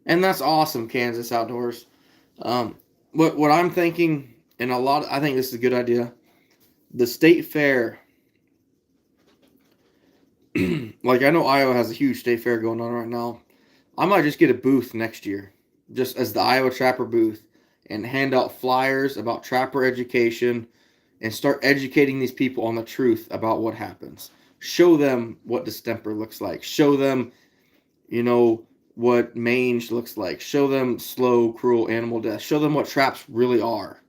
And that's awesome, Kansas Outdoors. What I'm thinking, and I think this is a good idea. The state fair, like I know Iowa has a huge state fair going on right now. I might just get a booth next year, just as the Iowa Trapper booth, and hand out flyers about trapper education and start educating these people on the truth about what happens. Show them what distemper looks like. Show them, what mange looks like. Show them slow, cruel animal death. Show them what traps really are.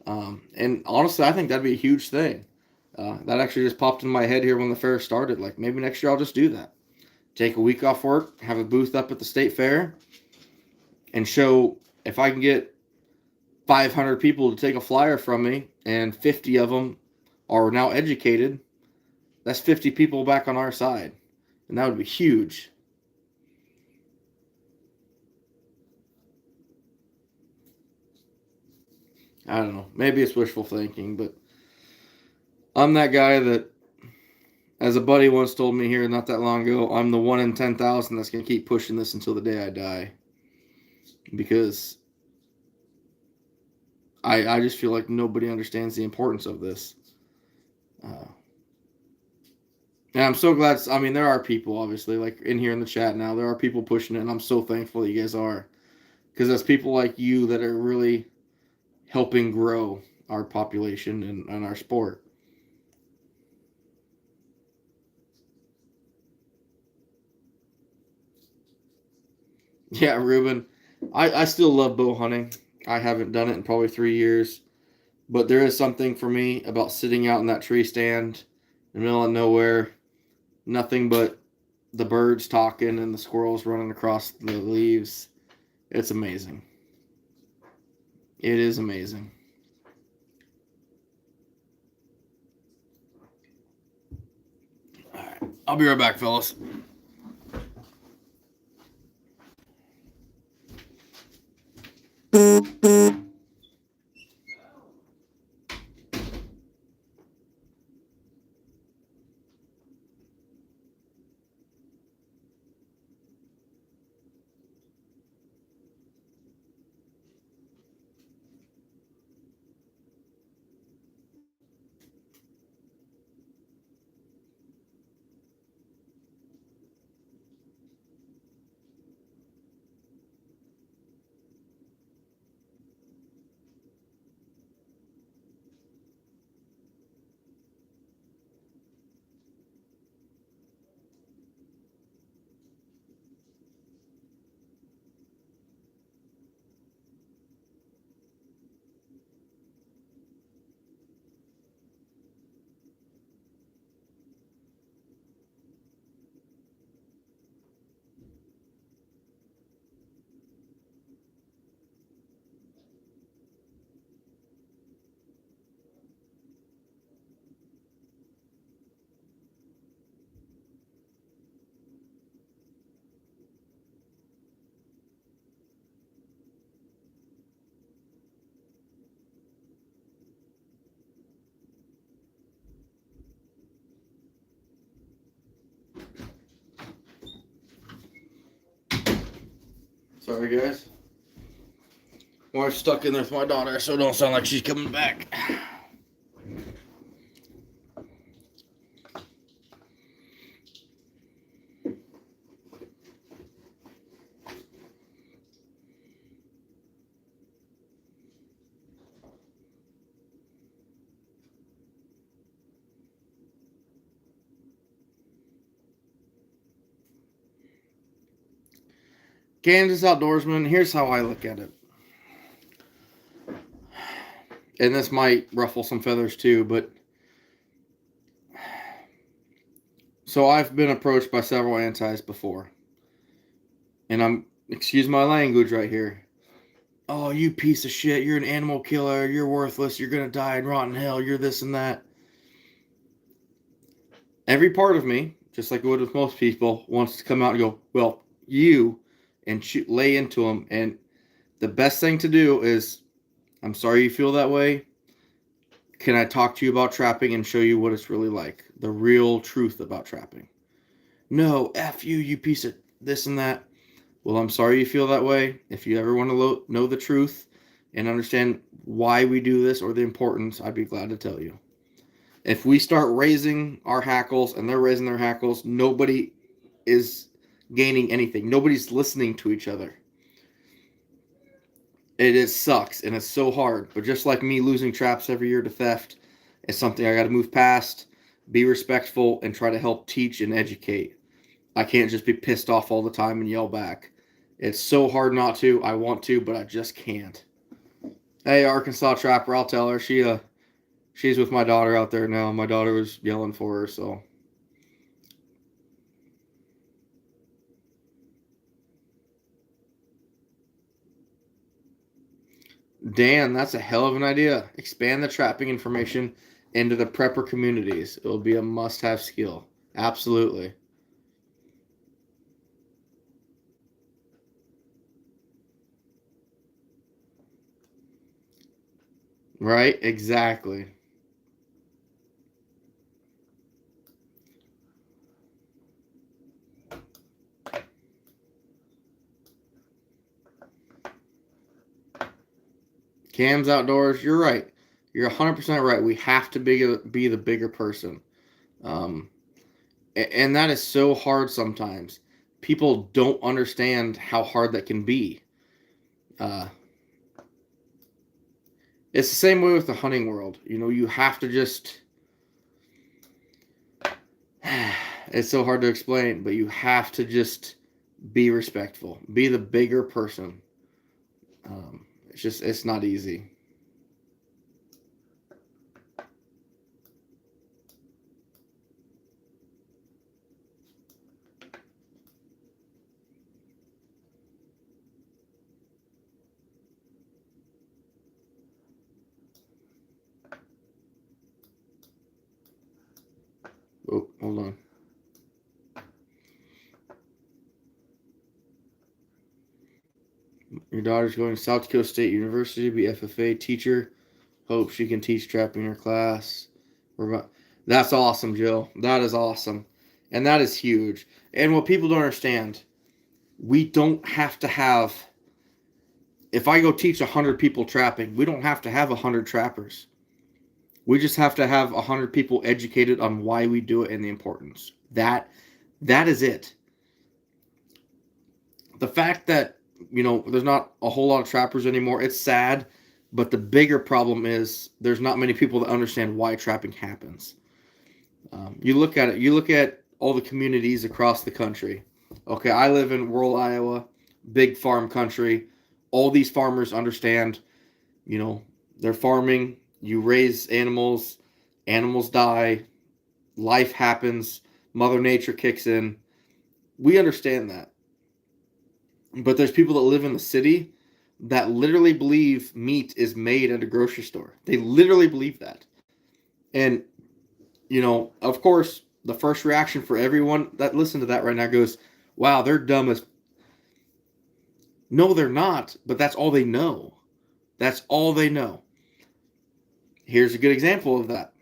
And honestly, I think that'd be a huge thing. That actually just popped in my head here when the fair started. Like, maybe next year I'll just do that. Take a week off work, have a booth up at the state fair, and show if I can get 500 people to take a flyer from me and 50 of them are now educated, that's 50 people back on our side. And that would be huge. I don't know. Maybe it's wishful thinking, but I'm that guy that, as a buddy once told me here not that long ago, I'm the 1 in 10,000 that's going to keep pushing this until the day I die. Because I just feel like nobody understands the importance of this. And I'm so glad. I mean, there are people, obviously, like in here in the chat now, there are people pushing it, and I'm so thankful that you guys are. Because there's people like you that are really helping grow our population and our sport. Yeah, Ruben, I still love bow hunting. I haven't done it in probably 3 years. But there is something for me about sitting out in that tree stand in the middle of nowhere. Nothing but the birds talking and the squirrels running across the leaves. It's amazing. It is amazing. All right. I'll be right back, fellas. Sorry, guys. Wife's stuck in there with my daughter, so it don't sound like she's coming back. Kansas Outdoorsman, here's how I look at it. And this might ruffle some feathers too, but so I've been approached by several antis before. And excuse my language right here. Oh, you piece of shit, you're an animal killer, you're worthless, you're gonna die and rot in hell, you're this and that. Every part of me, just like it would with most people, wants to come out and go, well, and lay into them. And the best thing to do is, I'm sorry you feel that way. Can I talk to you about trapping and show you what it's really like? The real truth about trapping. No, F you, you piece of this and that. Well, I'm sorry you feel that way. If you ever want to know the truth and understand why we do this or the importance, I'd be glad to tell you. If we start raising our hackles and they're raising their hackles, nobody is gaining anything. Nobody's listening to each other. It sucks, and it's so hard. But just like me losing traps every year to theft, it's something I got to move past, be respectful, and try to help teach and educate. I can't just be pissed off all the time and yell back. It's so hard not to. I want to, but I just can't. Hey, Arkansas Trapper, I'll tell her. She's with my daughter out there now. My daughter was yelling for her, so. Dan, that's a hell of an idea. Expand the trapping information into the prepper communities. It will be a must-have skill. Absolutely. Right? Exactly. Cam's Outdoors, you're right. You're 100% right. We have to be the bigger person. And that is so hard sometimes. People don't understand how hard that can be. It's the same way with the hunting world. You know, you have to just... It's so hard to explain, but you have to just be respectful. Be the bigger person. It's not easy. Oh, hold on. Your daughter's going to South Dakota State University to be FFA teacher. Hope she can teach trapping in her class. That's awesome, Jill. That is awesome. And that is huge. And what people don't understand, we don't have to have... If I go teach 100 people trapping, we don't have to have 100 trappers. We just have to have 100 people educated on why we do it and the importance. That is it. The fact that, you know, there's not a whole lot of trappers anymore, it's sad, but the bigger problem is there's not many people that understand why trapping happens. You look at all the communities across the country. Okay, I live in rural Iowa, big farm country. All these farmers understand, you know, they're farming, you raise animals, animals die, life happens, Mother Nature kicks in. We understand that. But there's people that live in the city that literally believe meat is made at a grocery store. They literally believe that. And, you know, of course, the first reaction for everyone that listen to that right now goes, wow, they're dumb as... No, they're not, but that's all they know. That's all they know. Here's a good example of that.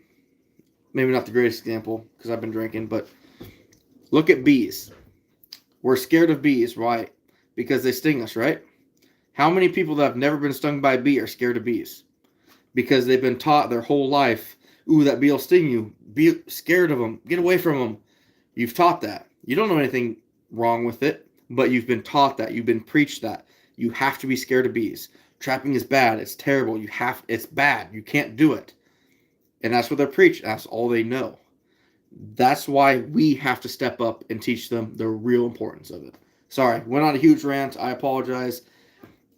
Maybe not the greatest example because I've been drinking, but look at bees. We're scared of bees, right? Because they sting us, right? How many people that have never been stung by a bee are scared of bees? Because they've been taught their whole life, ooh, that bee will sting you. Be scared of them. Get away from them. You've taught that. You don't know anything wrong with it, but you've been taught that. You've been preached that. You have to be scared of bees. Trapping is bad. It's terrible. It's bad. You can't do it. And that's what they're preached. That's all they know. That's why we have to step up and teach them the real importance of it. Sorry, went on a huge rant. I apologize.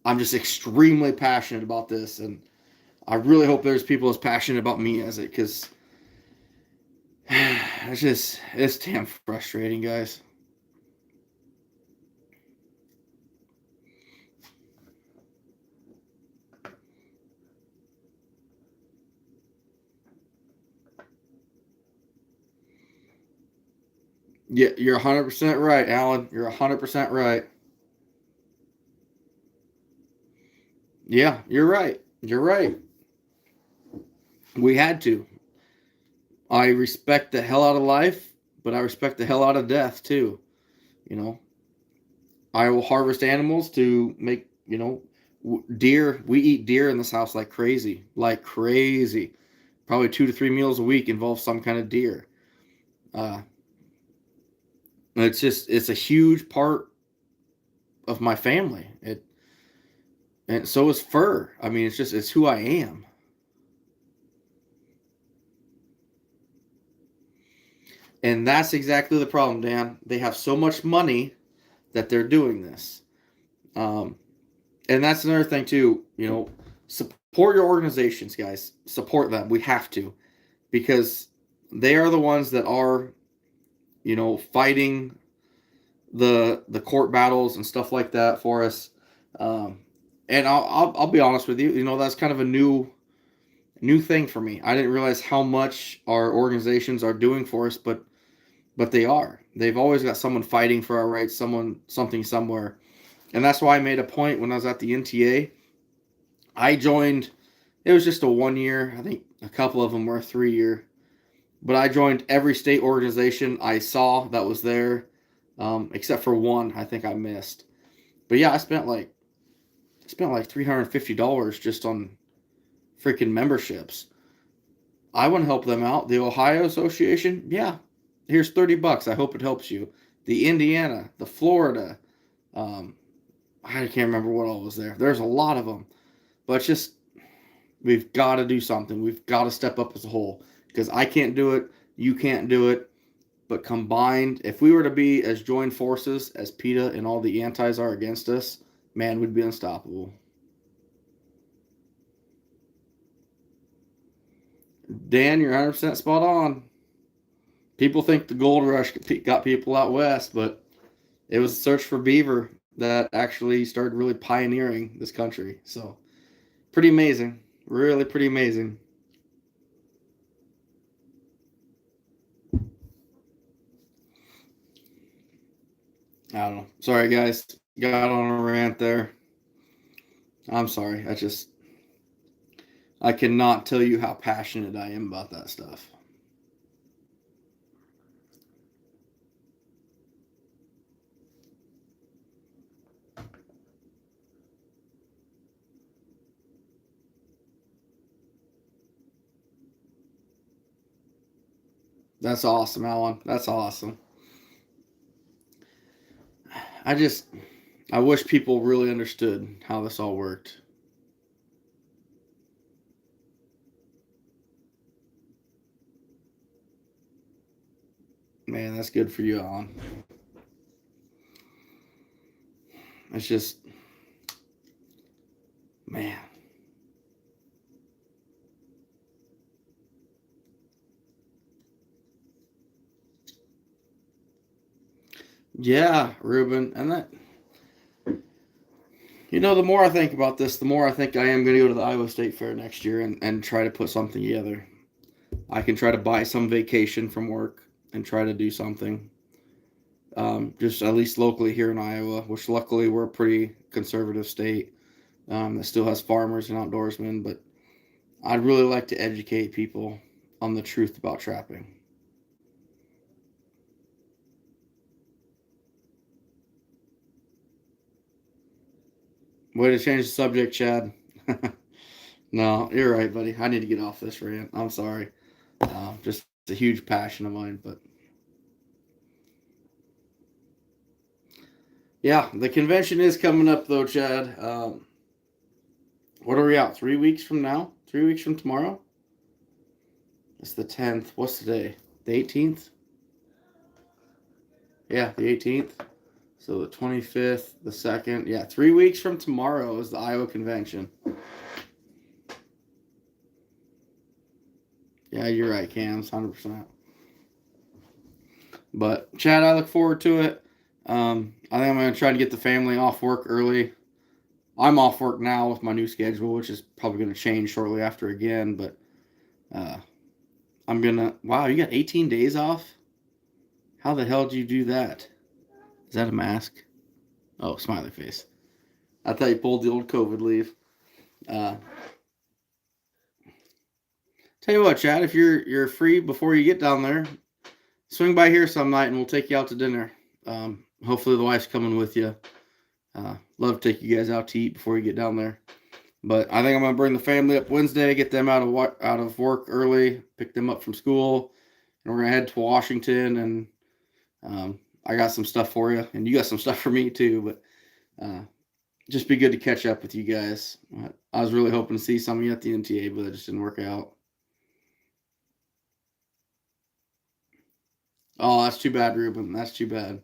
I'm just extremely passionate about this, and I really hope there's people as passionate about me as it, because it's damn frustrating, guys. Yeah, you're 100% right, Alan. You're 100% right. Yeah, you're right. You're right. We had to. I respect the hell out of life, but I respect the hell out of death too. You know, I will harvest animals to make, deer. We eat deer in this house like crazy, like crazy. Probably 2 to 3 meals a week involve some kind of deer. Uh, it's a huge part of my family. And so is fur. I mean, it's who I am. And that's exactly the problem, Dan. They have so much money that they're doing this. Um, and that's another thing too. Support your organizations, guys. Support them. We have to, because they are the ones that are, fighting the court battles and stuff like that for us. And I'll be honest with you. That's kind of a new thing for me. I didn't realize how much our organizations are doing for us, but they are. They've always got someone fighting for our rights, something somewhere. And that's why I made a point when I was at the NTA. I joined, it was just a 1 year. I think a couple of them were a 3 year. But I joined every state organization I saw that was there, except for one I think I missed. But yeah, I spent like $350 just on freaking memberships. I want to help them out. The Ohio Association, yeah, here's $30. I hope it helps you. The Indiana, the Florida, I can't remember what all was there. There's a lot of them, but we've got to do something. We've got to step up as a whole, because I can't do it. You can't do it. But combined, if we were to be as joined forces as PETA and all the antis are against us, man, we'd be unstoppable. Dan, you're 100% spot on. People think the gold rush got people out west, but it was a search for beaver that actually started really pioneering this country. So, pretty amazing. Really pretty amazing. I don't know. Sorry, guys. Got on a rant there. I'm sorry. I cannot tell you how passionate I am about that stuff. That's awesome, Alan. That's awesome. I wish people really understood how this all worked. Man, that's good for you, Alan. It's just, man. Yeah, Ruben. And the more I think about this, the more I think I am going to go to the Iowa State Fair next year and try to put something together. I can try to buy some vacation from work and try to do something. Just at least locally here in Iowa, which luckily we're a pretty conservative state that still has farmers and outdoorsmen. But I'd really like to educate people on the truth about trapping. Way to change the subject, Chad. No, you're right, buddy. I need to get off this rant. I'm sorry. Just a huge passion of mine, but yeah, the convention is coming up though, Chad. What are we out? 3 weeks from now? 3 weeks from tomorrow? It's the 10th. What's today? The 18th? Yeah, the 18th. So the 25th, the 2nd. Yeah, 3 weeks from tomorrow is the Iowa convention. Yeah, you're right, Cams, 100%. But Chad, I look forward to it. I think I'm going to try to get the family off work early. I'm off work now with my new schedule, which is probably going to change shortly after again. But I'm going to... Wow, you got 18 days off? How the hell did you do that? Is that a mask? Oh, smiley face. I thought you pulled the old COVID leave. Tell you what, Chad, if you're free before you get down there, swing by here some night and we'll take you out to dinner. Hopefully the wife's coming with you. Love to take you guys out to eat before you get down there. But I think I'm gonna bring the family up Wednesday, get them out of work early, pick them up from school, and we're gonna head to Washington. And I got some stuff for you, and you got some stuff for me too. But just be good to catch up with you guys. I was really hoping to see some of you at the NTA, but it just didn't work out. Oh, that's too bad, Ruben. That's too bad.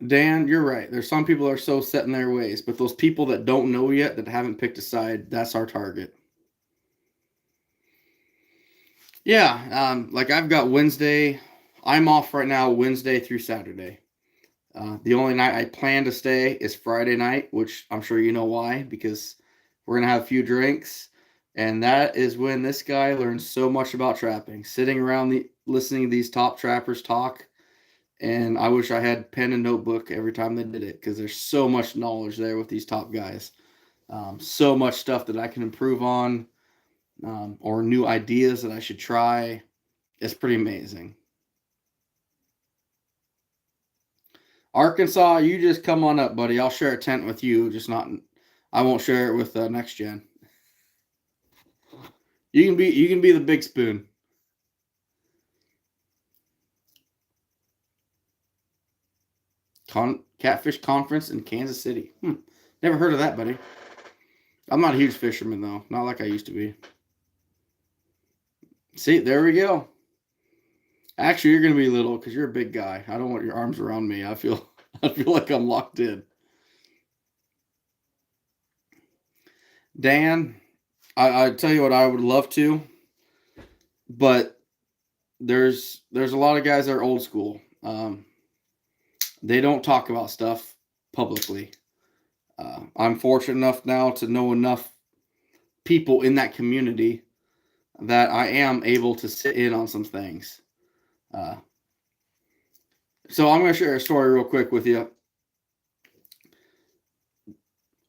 Dan, you're right. There's some people that are so set in their ways, but those people that don't know yet, that haven't picked a side, that's our target. Yeah, like I've got Wednesday. I'm off right now, Wednesday through Saturday. The only night I plan to stay is Friday night, which I'm sure you know why, because we're gonna have a few drinks, and that is when this guy learns so much about trapping, sitting around listening to these top trappers talk. And I wish I had pen and notebook every time they did it, because there's so much knowledge there with these top guys. So much stuff that I can improve on, or new ideas that I should try. It's pretty amazing. Arkansas, you just come on up, buddy. I'll share a tent with you, just not. I won't share it with Next Gen. You can be the big spoon. Catfish Conference in Kansas City. Never heard of that, buddy. I'm not a huge fisherman though, not like I used to be. See, there we go. Actually, you're gonna be little because you're a big guy. I don't want your arms around me. I feel like I'm locked in. Dan, I tell you what, I would love to, but there's a lot of guys that are old school. They don't talk about stuff publicly. I'm fortunate enough now to know enough people in that community that I am able to sit in on some things. So I'm going to share a story real quick with you.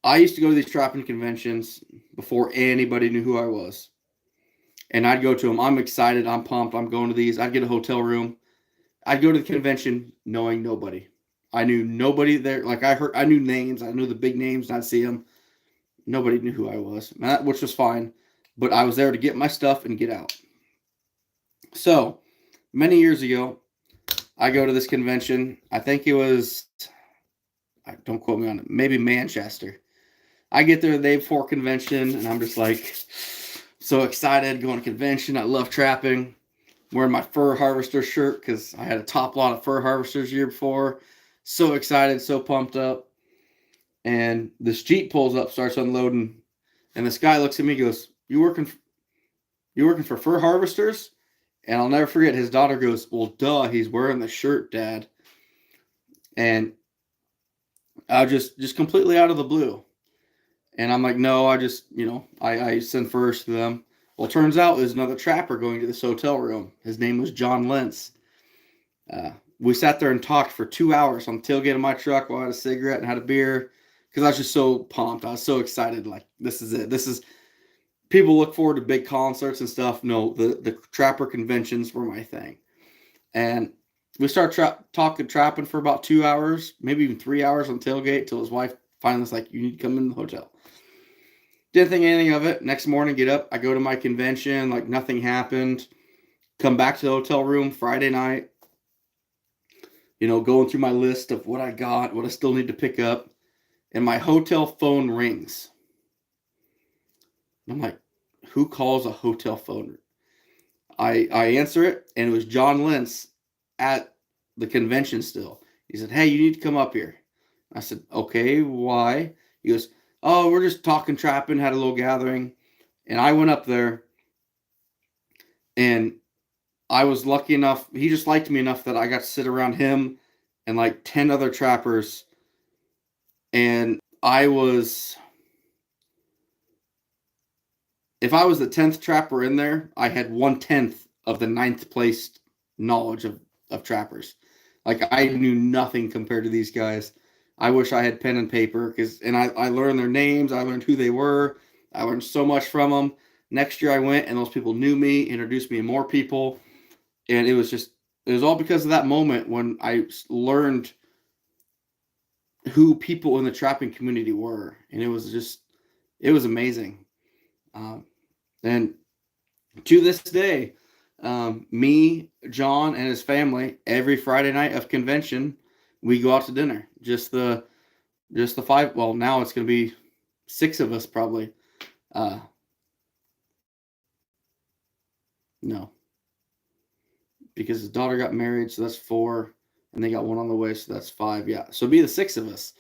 I used to go to these trapping conventions before anybody knew who I was. And I'd go to them. I'm excited. I'm pumped. I'm going to these. I'd get a hotel room. I'd go to the convention knowing nobody. I knew nobody there. Like I knew names. I knew the big names. And I'd see them. Nobody knew who I was, which was fine. But I was there to get my stuff and get out. So many years ago, I go to this convention. I think it was, don't quote me on it, maybe Manchester. I get there the day before convention, and I'm just like so excited going to convention. I love trapping. Wearing my fur harvester shirt because I had a top lot of fur harvesters the year before. So excited, so pumped up. And this Jeep pulls up, starts unloading, and this guy looks at me and goes, You working for fur harvesters? And I'll never forget, his daughter goes, Well, duh, he's wearing the shirt, Dad. And I just completely out of the blue. And I'm like, no, I just, I send furs to them. Well, it turns out there's another trapper going to this hotel room. His name was John Lentz. We sat there and talked for 2 hours on the tailgate of my truck while I had a cigarette and had a beer, because I was just so pumped. I was so excited. Like, this is it. People look forward to big concerts and stuff. No, the trapper conventions were my thing. And we started talking trapping for about 2 hours, maybe even 3 hours on tailgate, till his wife finally was like, You need to come in the hotel. Didn't think anything of it. Next morning, get up. I go to my convention like nothing happened. Come back to the hotel room Friday night. Going through my list of what I got, what I still need to pick up. And my hotel phone rings. I'm like, who calls a hotel phone? I answer it, and it was John Lentz at the convention still. He said, Hey, you need to come up here. I said, okay, why? He goes, Oh, we're just talking trapping, had a little gathering. And I went up there, and I was lucky enough, he just liked me enough that I got to sit around him and like 10 other trappers. And if I was the 10th trapper in there, I had 1/10 of the 9th place knowledge of trappers. Like, I knew nothing compared to these guys. I wish I had pen and paper, and I learned their names. I learned who they were. I learned so much from them. Next year I went, and those people knew me, introduced me to more people, and it was all because of that moment when I learned who people in the trapping community were, and it was amazing. And to this day, me, John, and his family, every Friday night of convention, we go out to dinner. Just the five. Well, now it's going to be 6 of us probably. No, because his daughter got married, so that's 4, and they got one on the way, so that's 5. Yeah, so it'll be the 6 of us.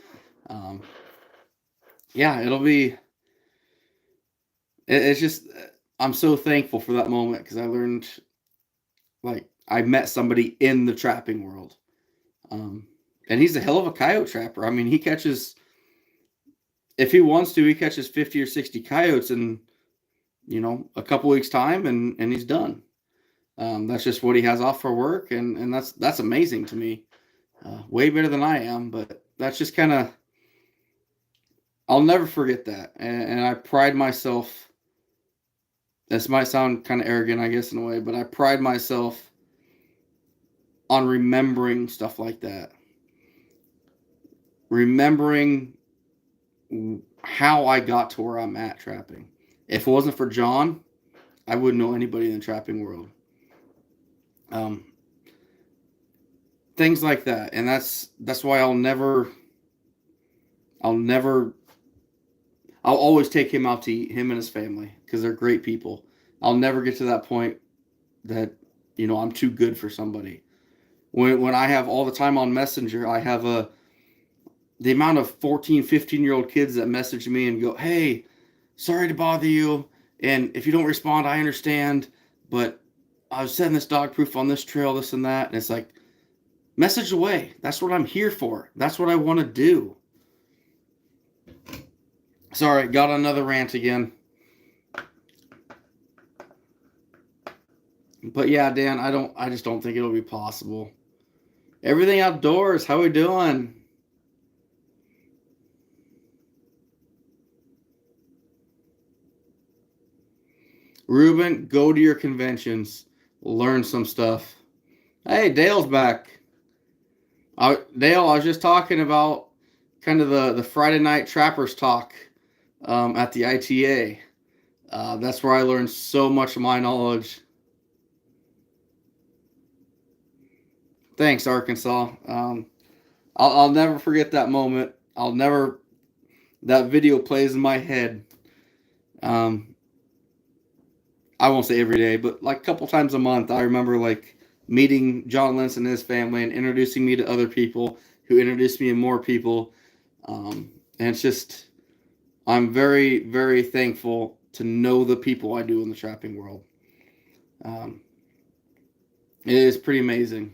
Yeah, it'll be. It's just, I'm so thankful for that moment because I learned, like, I met somebody in the trapping world. And he's a hell of a coyote trapper. I mean, he catches, if he wants to, he catches 50 or 60 coyotes in, a couple weeks time, and he's done. That's just what he has off for work, and that's amazing to me. Way better than I am, but that's just kind of, I'll never forget that. And I pride myself, this might sound kind of arrogant, I guess, in a way, but I pride myself on remembering stuff like that. Remembering how I got to where I'm at trapping. If it wasn't for John, I wouldn't know anybody in the trapping world. Things like that. And that's why I'll always take him out to eat, him and his family, because they're great people. I'll never get to that point that, I'm too good for somebody. When I have all the time on Messenger, I have the amount of 14, 15-year-old kids that message me and go, hey, sorry to bother you. And if you don't respond, I understand. But I was setting this dog proof on this trail, this and that. And it's like, message away. That's what I'm here for. That's what I want to do. Sorry, got another rant again. But yeah, Dan, I just don't think it'll be possible. Everything outdoors, how we doing? Ruben, go to your conventions. Learn some stuff. Hey, Dale's back. Dale, I was just talking about kind of the Friday night trappers talk at the ITA. That's where I learned so much of my knowledge. Thanks, Arkansas. I'll never forget that moment. That video plays in my head. I won't say every day, but like a couple times a month, I remember like meeting John Lentz and his family and introducing me to other people who introduced me to more people. And it's just, I'm very, very thankful to know the people I do in the trapping world. It is pretty amazing.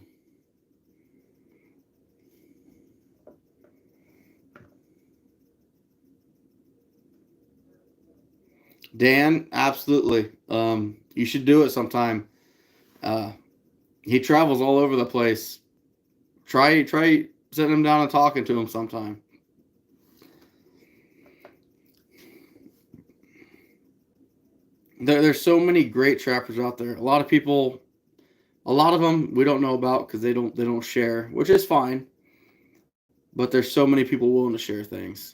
Dan, absolutely. You should do it sometime. He travels all over the place. Try sitting him down and talking to him sometime. There's so many great trappers out there. A lot of them we don't know about because they don't share, which is fine. But there's so many people willing to share things.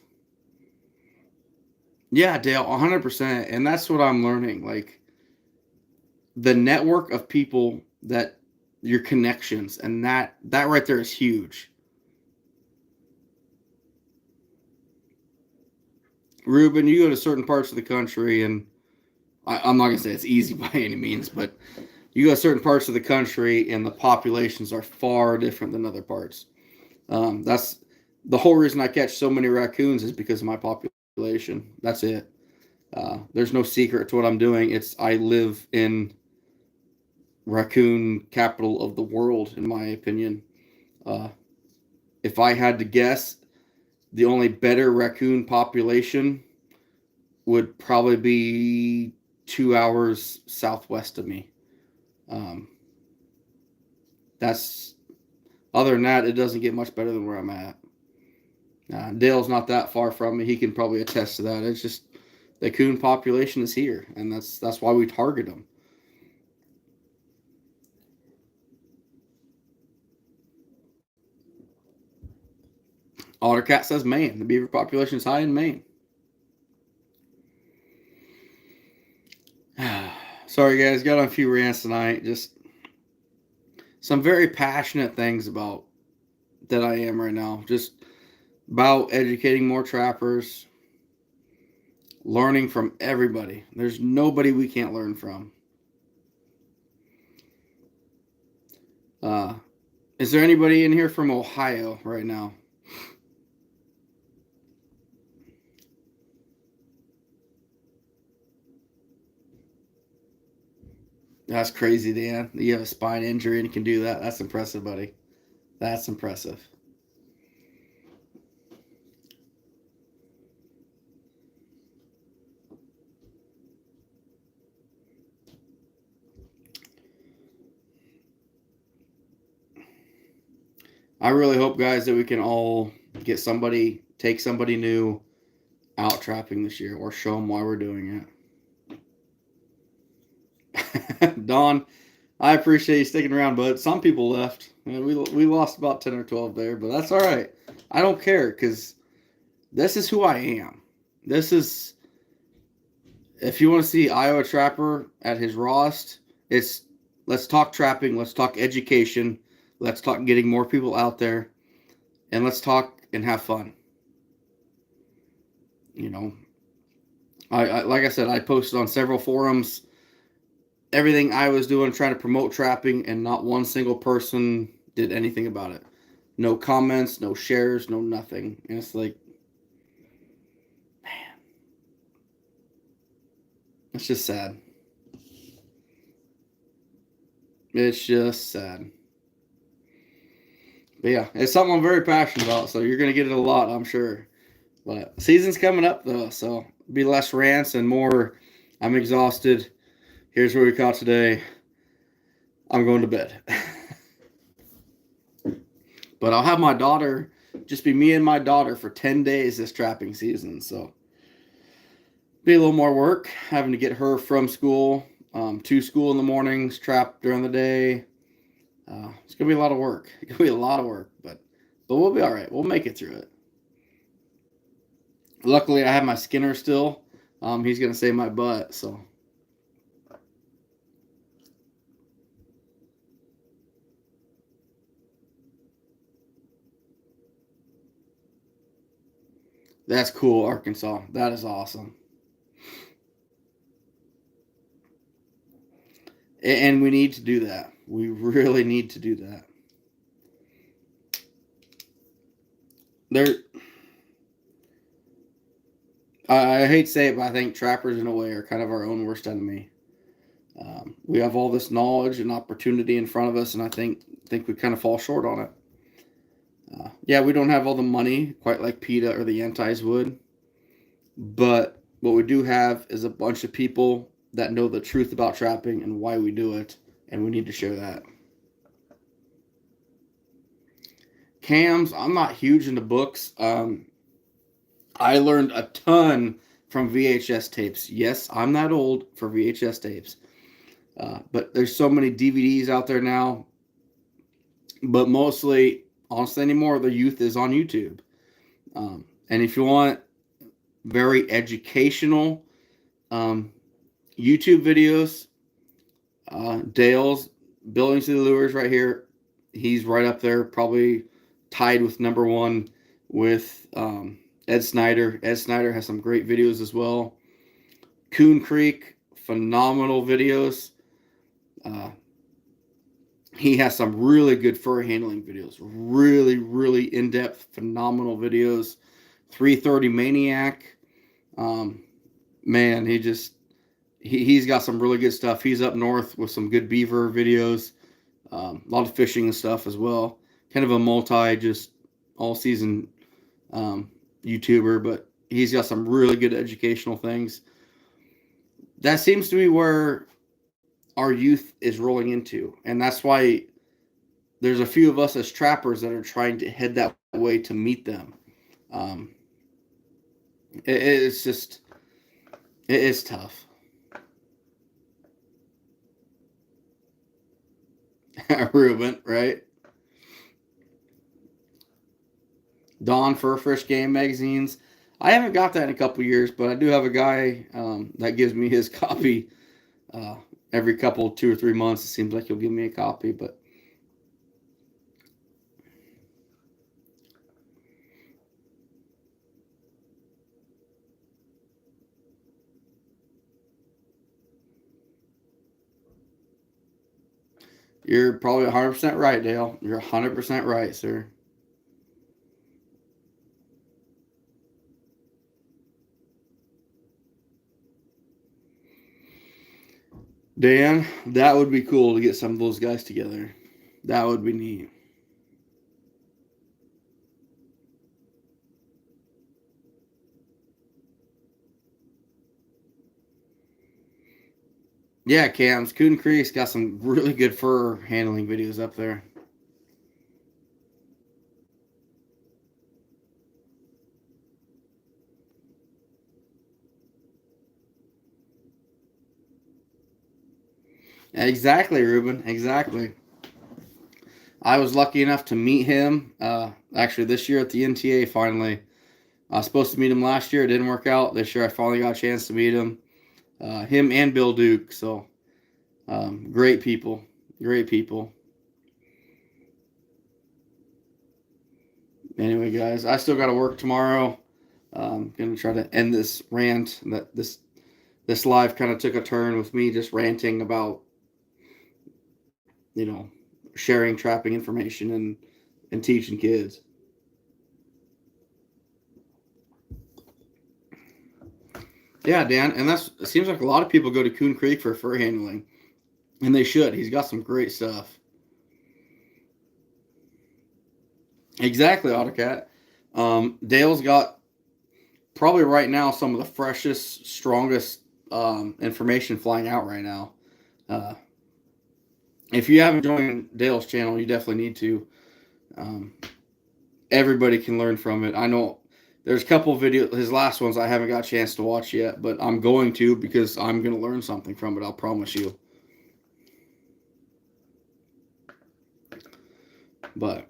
Yeah, Dale, 100%. And that's what I'm learning. Like, the network of people that your connections, and that right there is huge. Ruben, you go to certain parts of the country, and I'm not going to say it's easy by any means, but you go to certain parts of the country, and the populations are far different than other parts. That's the whole reason I catch so many raccoons is because of my population. That's it. There's no secret to what I'm doing. I live in raccoon capital of the world, in my opinion. If I had to guess, the only better raccoon population would probably be 2 hours southwest of me. Other than that, it doesn't get much better than where I'm at. Dale's not that far from me. He can probably attest to that. It's just the coon population is here, and that's why we target them. Ottercat says Maine. The beaver population is high in Maine. Sorry, guys. Got on a few rants tonight. Just some very passionate things about that I am right now. Just about educating more trappers, learning from everybody. There's nobody we can't learn from. Is there anybody in here from Ohio right now? That's crazy, Dan. You have a spine injury and you can do that. That's impressive, buddy. That's impressive. I really hope, guys, that we can all get somebody, take somebody new out trapping this year, or show them why we're doing it. Don, I appreciate you sticking around, bud. Some people left. We lost about 10 or 12 there, but that's all right. I don't care, because this is who I am. This is, if you want to see Iowa Trapper at his rawest, it's let's talk trapping, let's talk education, let's talk getting more people out there, and let's talk and have fun. You know, I like I said, I posted on several forums everything I was doing trying to promote trapping, and not one single person did anything about it. No comments, no shares, no nothing. And it's like, man, it's just sad. It's just sad. But yeah, it's something I'm very passionate about, so you're going to get it a lot, I'm sure. But season's coming up, though, so be less rants and more, I'm exhausted. Here's where we caught today. I'm going to bed. But I'll have my daughter, just be me and my daughter for 10 days this trapping season, so be a little more work, having to get her from school to school in the mornings, trap during the day. It's going to be a lot of work. It's going to be a lot of work, but we'll be all right. We'll make it through it. Luckily, I have my Skinner still. He's going to save my butt, so. That's cool, Arkansas. That is awesome. And we need to do that. We really need to do that. I hate to say it, but I think trappers in a way are kind of our own worst enemy. We have all this knowledge and opportunity in front of us, and I think we kind of fall short on it. Yeah, we don't have all the money quite like PETA or the Antis would, but what we do have is a bunch of people that know the truth about trapping and why we do it, and we need to share that. Cams, I'm not huge into books. I learned a ton from VHS tapes. Yes, I'm not old for VHS tapes. But there's so many DVDs out there now. But mostly, honestly, anymore, the youth is on YouTube. And if you want very educational YouTube videos, Dale's Building City Lures right here. He's right up there, probably tied with number one with Ed Snyder. Ed Snyder has some great videos as well. Coon Creek, phenomenal videos. He has some really good fur handling videos. Really, really in-depth, phenomenal videos. 330 Maniac. Man, he's got some really good stuff. He's up north with some good beaver videos. A lot of fishing and stuff as well. Kind of a just all-season YouTuber, but he's got some really good educational things. That seems to be where our youth is rolling into, and that's why there's a few of us as trappers that are trying to head that way to meet them. It's just, It is tough. Ruben, right? Dawn Furfish game magazines. I haven't got that in a couple years, but I do have a guy that gives me his copy every couple, 2 or 3 months. It seems like he'll give me a copy, but you're probably 100% right, Dale. You're 100% right, sir. Dan, that would be cool to get some of those guys together. That would be neat. Yeah, Cams. Coon Creek's got some really good fur handling videos up there. Exactly, Ruben. Exactly. I was lucky enough to meet him actually this year at the NTA finally. I was supposed to meet him last year. It didn't work out. This year I finally got a chance to meet him. Him and Bill Duke. So great people. Great people. Anyway, guys, I still got to work tomorrow. I'm going to try to end this rant. That this live kind of took a turn with me just ranting about, sharing trapping information and teaching kids. Yeah, Dan, and it seems like a lot of people go to Coon Creek for fur handling, and they should. He's got some great stuff. Exactly, AutoCat. Dale's got probably right now some of the freshest, strongest information flying out right now. If you haven't joined Dale's channel, you definitely need to. Everybody can learn from it. I know there's a couple of videos, his last ones I haven't got a chance to watch yet, but I'm going to because I'm going to learn something from it, I'll promise you. But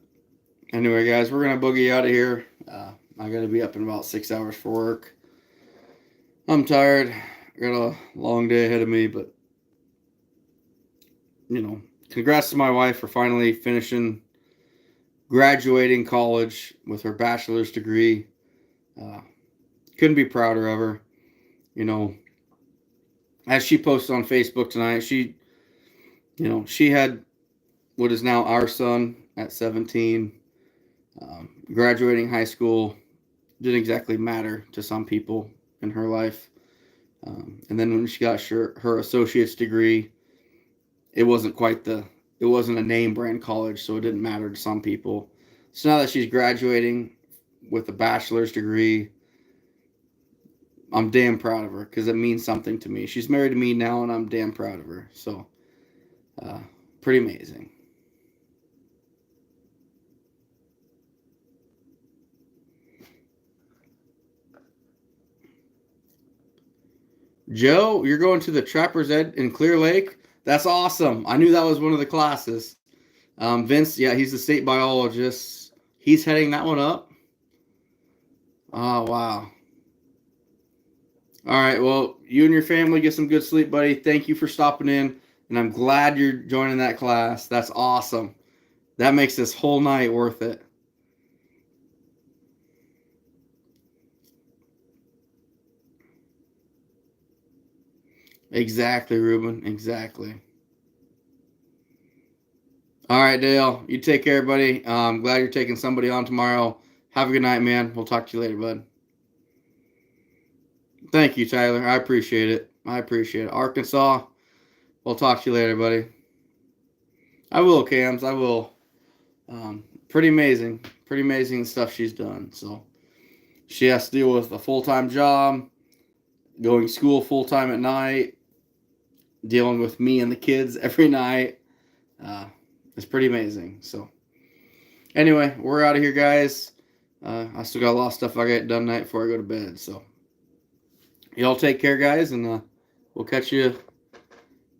anyway, guys, we're going to boogie out of here. I got to be up in about 6 hours for work. I'm tired. I got a long day ahead of me, but, congrats to my wife for finally graduating college with her bachelor's degree. Couldn't be prouder of her. As she posted on Facebook tonight, she had what is now our son at 17. Graduating high school didn't exactly matter to some people in her life. And then when she got her associate's degree, it wasn't a name brand college, so it didn't matter to some people. So now that she's graduating with a bachelor's degree, I'm damn proud of her because it means something to me. She's married to me now, and I'm damn proud of her. So, pretty amazing. Joe, you're going to the Trapper's Ed in Clear Lake? That's awesome. I knew that was one of the classes. Vince, yeah, he's the state biologist. He's heading that one up. Oh, wow. All right, well, you and your family get some good sleep, buddy. Thank you for stopping in, and I'm glad you're joining that class. That's awesome. That makes this whole night worth it. Exactly, Ruben. Exactly. All right, Dale. You take care, buddy. I'm glad you're taking somebody on tomorrow. Have a good night, man. We'll talk to you later, bud. Thank you, Tyler. I appreciate it. Arkansas, we'll talk to you later, buddy. I will, Cams. I will. Pretty amazing. Pretty amazing stuff she's done. So she has to deal with a full-time job, going to school full-time at night, dealing with me and the kids every night. It's pretty amazing. So anyway, we're out of here, guys. I still got a lot of stuff I got done tonight before I go to bed. So y'all take care, guys, and we'll catch you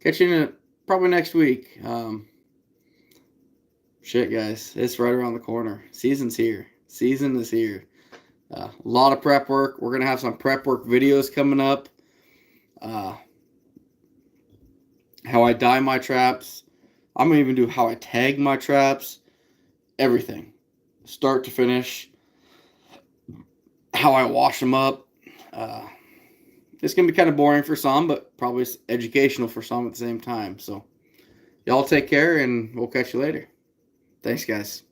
in probably next week. Shit, guys, it's right around the corner. Season's here. Season is here. A lot of prep work. We're gonna have some prep work videos coming up. How I dye my traps. I'm gonna even do how I tag my traps. Everything, start to finish. How I wash them up. It's gonna be kind of boring for some, but probably educational for some at the same time. So, y'all take care, and we'll catch you later. Thanks, guys.